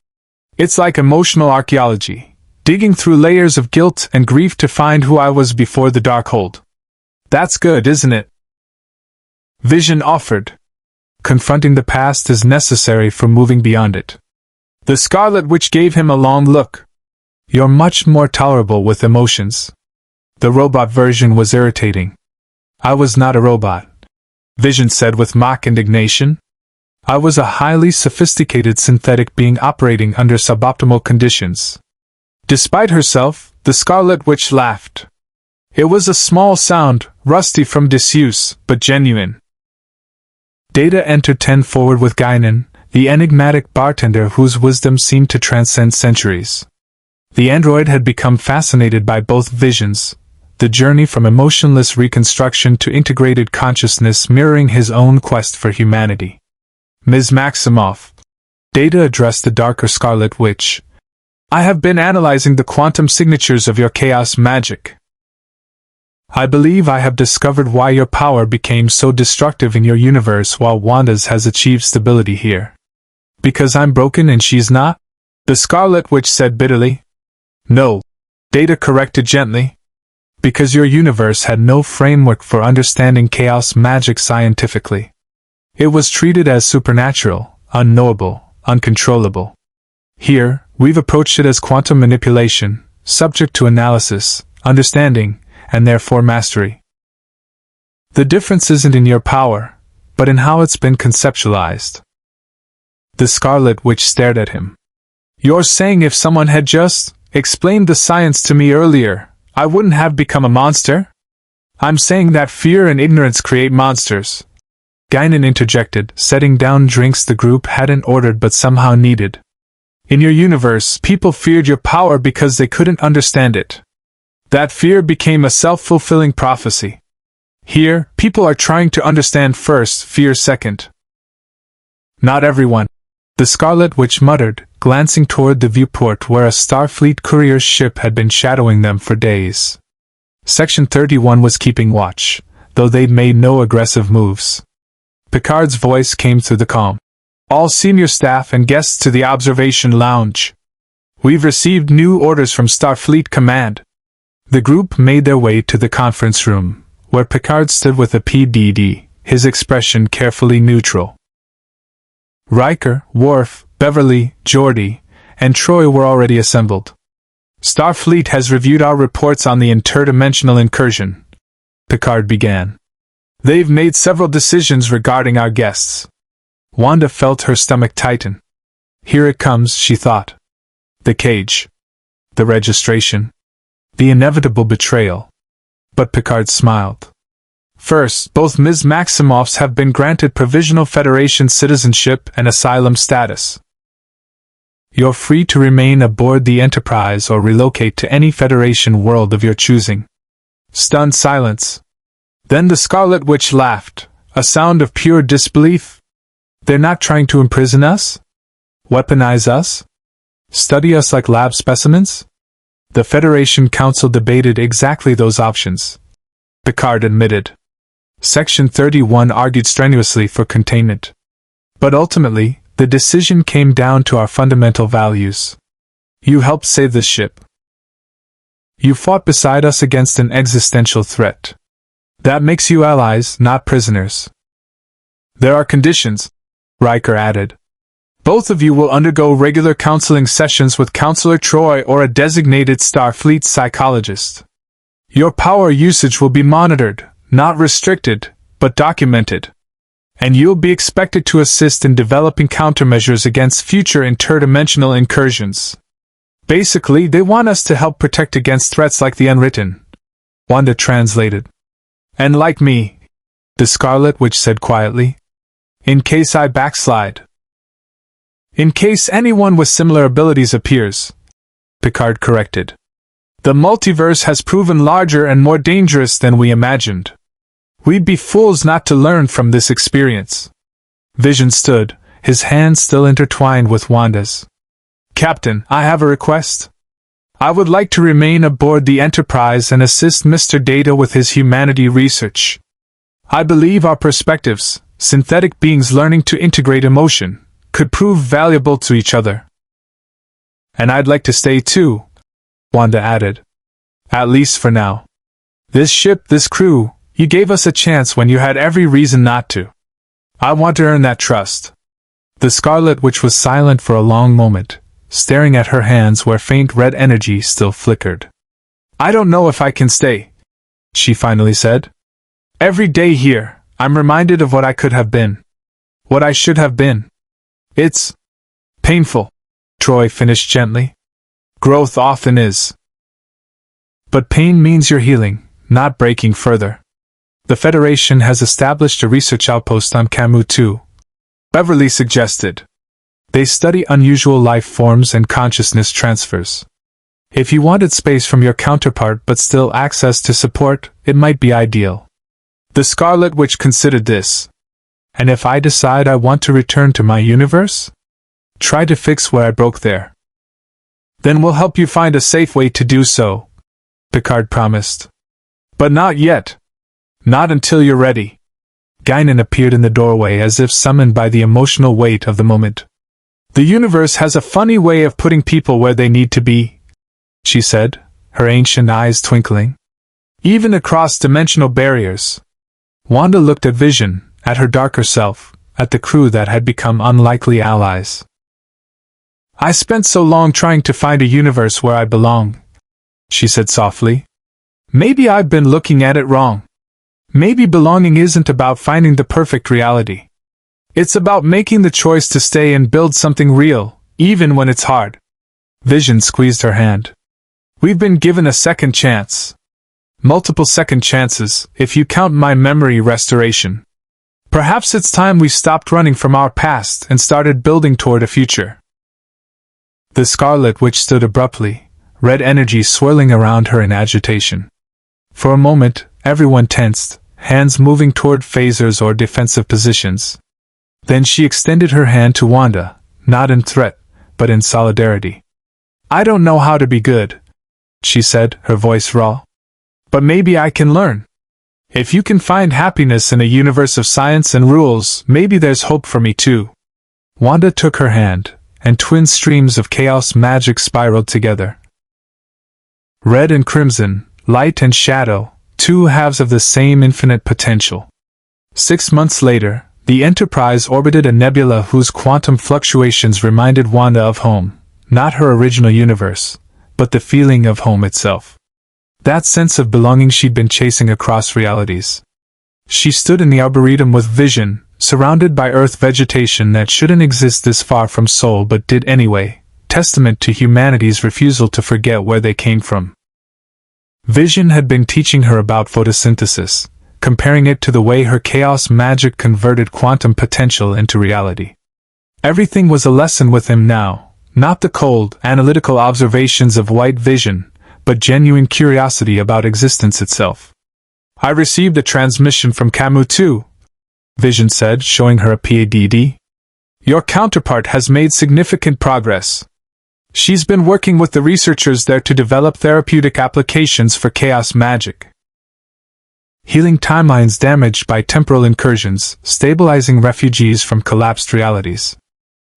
It's like emotional archaeology, digging through layers of guilt and grief to find who I was before the Darkhold. That's good, isn't it? Vision offered. Confronting the past is necessary for moving beyond it. The Scarlet Witch gave him a long look. You're much more tolerable with emotions. The robot version was irritating. I was not a robot, Vision said with mock indignation. I was a highly sophisticated synthetic being operating under suboptimal conditions. Despite herself, the Scarlet Witch laughed. It was a small sound, rusty from disuse, but genuine. Data entered 10 forward with Guinan, the enigmatic bartender whose wisdom seemed to transcend centuries. The android had become fascinated by both visions, the journey from emotionless reconstruction to integrated consciousness mirroring his own quest for humanity. Ms. Maximoff, Data addressed the darker Scarlet Witch. I have been analyzing the quantum signatures of your chaos magic. I believe I have discovered why your power became so destructive in your universe while Wanda's has achieved stability here. Because I'm broken and she's not? The Scarlet Witch said bitterly. No, Data corrected gently. Because your universe had no framework for understanding chaos magic scientifically. It was treated as supernatural, unknowable, uncontrollable. Here, we've approached it as quantum manipulation, subject to analysis, understanding, and therefore mastery. The difference isn't in your power, but in how it's been conceptualized. The Scarlet Witch stared at him. You're saying if someone had just explained the science to me earlier, I wouldn't have become a monster? I'm saying that fear and ignorance create monsters. Guinan interjected, setting down drinks the group hadn't ordered but somehow needed. In your universe, people feared your power because they couldn't understand it. That fear became a self-fulfilling prophecy. Here, people are trying to understand first, fear second. Not everyone, the Scarlet Witch muttered, glancing toward the viewport where a Starfleet courier ship had been shadowing them for days. Section 31 was keeping watch, though they'd made no aggressive moves. Picard's voice came through the calm. All senior staff and guests to the observation lounge. We've received new orders from Starfleet Command. The group made their way to the conference room, where Picard stood with a PDD, his expression carefully neutral. Riker, Worf, Beverly, Geordi, and Troi were already assembled. Starfleet has reviewed our reports on the interdimensional incursion, Picard began. They've made several decisions regarding our guests. Wanda felt her stomach tighten. Here it comes, she thought. The cage. The registration. The inevitable betrayal. But Picard smiled. First, both Ms. Maximoffs have been granted Provisional Federation citizenship and asylum status. You're free to remain aboard the Enterprise or relocate to any Federation world of your choosing. Stunned silence. Then the Scarlet Witch laughed, a sound of pure disbelief. They're not trying to imprison us? Weaponize us? Study us like lab specimens? The Federation Council debated exactly those options, Picard admitted. Section 31 argued strenuously for containment. But ultimately, the decision came down to our fundamental values. You helped save the ship. You fought beside us against an existential threat. That makes you allies, not prisoners. There are conditions, Riker added. Both of you will undergo regular counseling sessions with Counselor Troi or a designated Starfleet psychologist. Your power usage will be monitored, not restricted, but documented. And you'll be expected to assist in developing countermeasures against future interdimensional incursions. Basically, they want us to help protect against threats like the Unwritten, Wanda translated. And like me, the Scarlet Witch said quietly. In case I backslide. In case anyone with similar abilities appears, Picard corrected. The multiverse has proven larger and more dangerous than we imagined. We'd be fools not to learn from this experience. Vision stood, his hands still intertwined with Wanda's. Captain, I have a request. I would like to remain aboard the Enterprise and assist Mr. Data with his humanity research. I believe our perspectives, synthetic beings learning to integrate emotion, could prove valuable to each other. And I'd like to stay too, Wanda added. At least for now. This ship, this crew, you gave us a chance when you had every reason not to. I want to earn that trust. The Scarlet Witch was silent for a long moment, staring at her hands where faint red energy still flickered. I don't know if I can stay, she finally said. Every day here, I'm reminded of what I could have been. What I should have been. It's painful, Troi finished gently. Growth often is. But pain means you're healing, not breaking further. The Federation has established a research outpost on Camus 2, Beverly suggested. They study unusual life forms and consciousness transfers. If you wanted space from your counterpart but still access to support, it might be ideal. The Scarlet Witch considered this. And if I decide I want to return to my universe? Try to fix where I broke there. Then we'll help you find a safe way to do so, Picard promised. But not yet. Not until you're ready. Guinan appeared in the doorway as if summoned by the emotional weight of the moment. The universe has a funny way of putting people where they need to be, she said, her ancient eyes twinkling. Even across dimensional barriers. Wanda looked at Vision, at her darker self, at the crew that had become unlikely allies. I spent so long trying to find a universe where I belong, she said softly. Maybe I've been looking at it wrong. Maybe belonging isn't about finding the perfect reality. It's about making the choice to stay and build something real, even when it's hard. Vision squeezed her hand. We've been given a second chance. Multiple second chances, if you count my memory restoration. Perhaps it's time we stopped running from our past and started building toward a future. The Scarlet Witch stood abruptly, red energy swirling around her in agitation. For a moment, everyone tensed, hands moving toward phasers or defensive positions. Then she extended her hand to Wanda, not in threat, but in solidarity. "I don't know how to be good," she said, her voice raw. "But maybe I can learn. If you can find happiness in a universe of science and rules, maybe there's hope for me too." Wanda took her hand, and twin streams of chaos magic spiraled together. Red and crimson, light and shadow, two halves of the same infinite potential. 6 months later, the Enterprise orbited a nebula whose quantum fluctuations reminded Wanda of home, not her original universe, but the feeling of home itself. That sense of belonging she'd been chasing across realities. She stood in the Arboretum with Vision, surrounded by Earth vegetation that shouldn't exist this far from Sol but did anyway, testament to humanity's refusal to forget where they came from. Vision had been teaching her about photosynthesis, comparing it to the way her chaos magic converted quantum potential into reality. Everything was a lesson with him now, not the cold, analytical observations of white vision, but genuine curiosity about existence itself. "I received a transmission from Camus too," Vision said, showing her a PADD. "Your counterpart has made significant progress. She's been working with the researchers there to develop therapeutic applications for chaos magic. Healing timelines damaged by temporal incursions, stabilizing refugees from collapsed realities."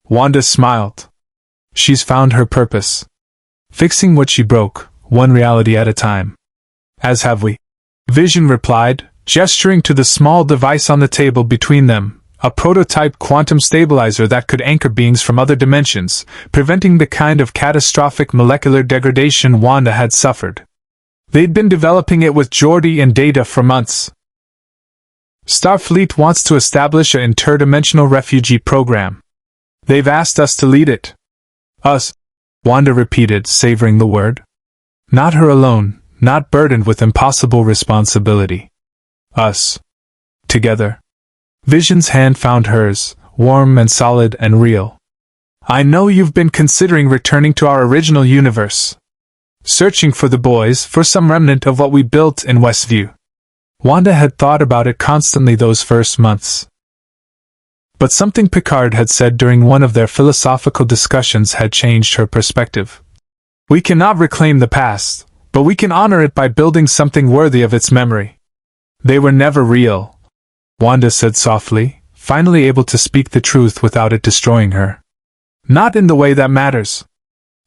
Wanda smiled. "She's found her purpose. Fixing what she broke, one reality at a time." "As have we," Vision replied, gesturing to the small device on the table between them, a prototype quantum stabilizer that could anchor beings from other dimensions, preventing the kind of catastrophic molecular degradation Wanda had suffered. They'd been developing it with Geordi and Data for months. "Starfleet wants to establish an interdimensional refugee program. They've asked us to lead it." "Us," Wanda repeated, savoring the word. Not her alone, not burdened with impossible responsibility. Us. Together. Vision's hand found hers, warm and solid and real. "I know you've been considering returning to our original universe. Searching for the boys, for some remnant of what we built in Westview." Wanda had thought about it constantly those first months. But something Picard had said during one of their philosophical discussions had changed her perspective. "We cannot reclaim the past, but we can honor it by building something worthy of its memory. They were never real," Wanda said softly, finally able to speak the truth without it destroying her. "Not in the way that matters.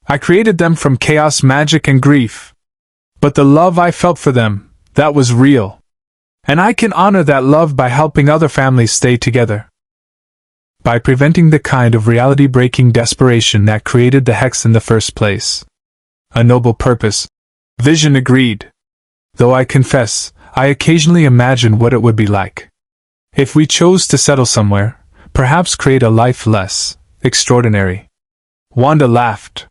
I created them from chaos magic and grief. But the love I felt for them, that was real. And I can honor that love by helping other families stay together. By preventing the kind of reality-breaking desperation that created the Hex in the first place." "A noble purpose," Vision agreed. "Though I confess, I occasionally imagine what it would be like. If we chose to settle somewhere, perhaps create a life less extraordinary." Wanda laughed.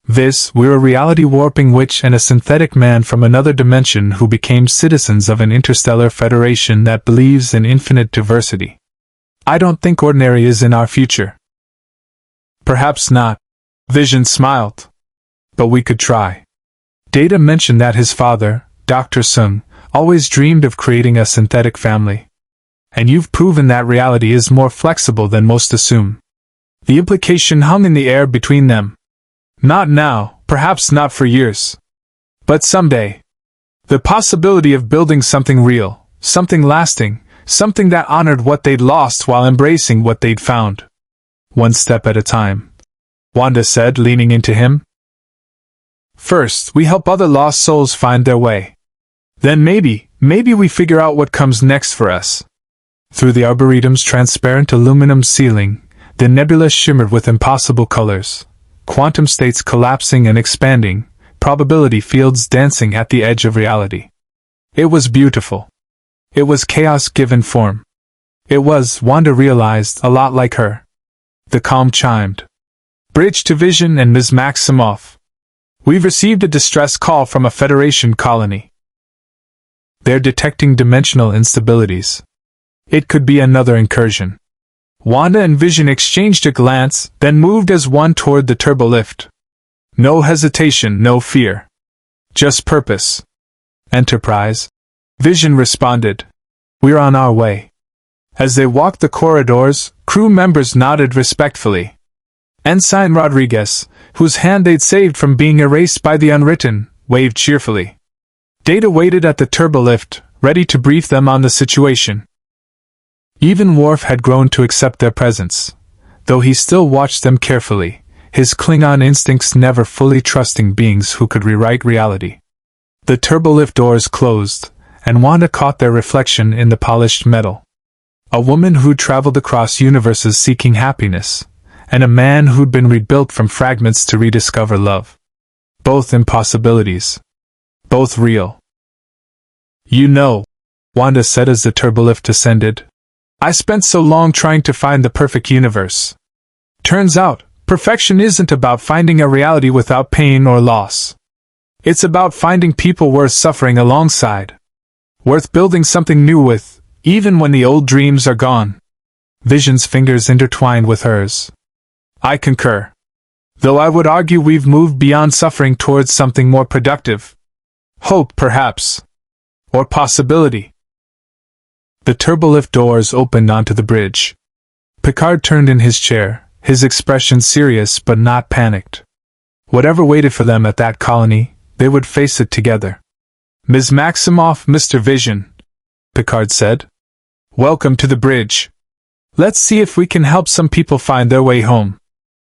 We're a reality-warping witch and a synthetic man from another dimension who became citizens of an interstellar federation that believes in infinite diversity. I don't think ordinary is in our future." "Perhaps not," Vision smiled. "But we could try." Data mentioned that his father, Dr. Sung, always dreamed of creating a synthetic family. And you've proven that reality is more flexible than most assume. The implication hung in the air between them. Not now, perhaps not for years. But someday. The possibility of building something real, something lasting, something that honored what they'd lost while embracing what they'd found. "One step at a time," Wanda said, leaning into him. "First, we help other lost souls find their way. Then maybe we figure out what comes next for us." Through the Arboretum's transparent aluminum ceiling, the nebula shimmered with impossible colors. Quantum states collapsing and expanding, probability fields dancing at the edge of reality. It was beautiful. It was chaos given form. It was, Wanda realized, a lot like her. The calm chimed. "Bridge to Vision and Ms. Maximoff. We've received a distress call from a Federation colony. They're detecting dimensional instabilities. It could be another incursion." Wanda and Vision exchanged a glance, then moved as one toward the turbolift. No hesitation, no fear. Just purpose. "Enterprise," Vision responded. "We're on our way." As they walked the corridors, crew members nodded respectfully. Ensign Rodriguez, whose hand they'd saved from being erased by the Unwritten, waved cheerfully. Data waited at the turbolift, ready to brief them on the situation. Even Worf had grown to accept their presence, though he still watched them carefully, his Klingon instincts never fully trusting beings who could rewrite reality. The turbolift doors closed, and Wanda caught their reflection in the polished metal. A woman who'd traveled across universes seeking happiness, and a man who'd been rebuilt from fragments to rediscover love. Both impossibilities. Both real. "You know," Wanda said as the turbolift descended, "I spent so long trying to find the perfect universe. Turns out, perfection isn't about finding a reality without pain or loss. It's about finding people worth suffering alongside. Worth building something new with, even when the old dreams are gone." Vision's fingers intertwined with hers. "I concur. Though I would argue we've moved beyond suffering towards something more productive. Hope, perhaps. Or possibility." The turbolift doors opened onto the bridge. Picard turned in his chair, his expression serious but not panicked. Whatever waited for them at that colony, they would face it together. "Ms. Maximoff, Mr. Vision," Picard said. "Welcome to the bridge. Let's see if we can help some people find their way home."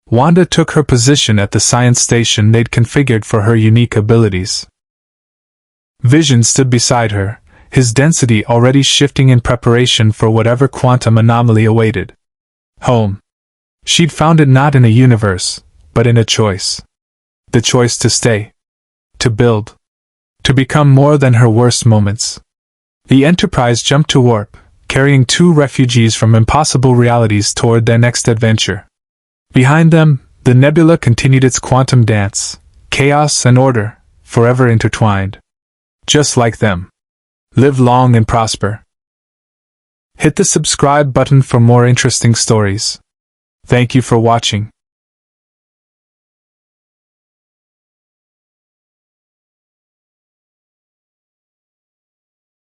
Wanda took her position at the science station they'd configured for her unique abilities. Vision stood beside her, his density already shifting in preparation for whatever quantum anomaly awaited. Home. She'd found it not in a universe, but in a choice. The choice to stay. To build. To become more than her worst moments. The Enterprise jumped to warp, carrying 2 refugees from impossible realities toward their next adventure. Behind them, the nebula continued its quantum dance, chaos and order, forever intertwined. Just like them. Live long and prosper. Hit the subscribe button for more interesting stories. Thank you for watching.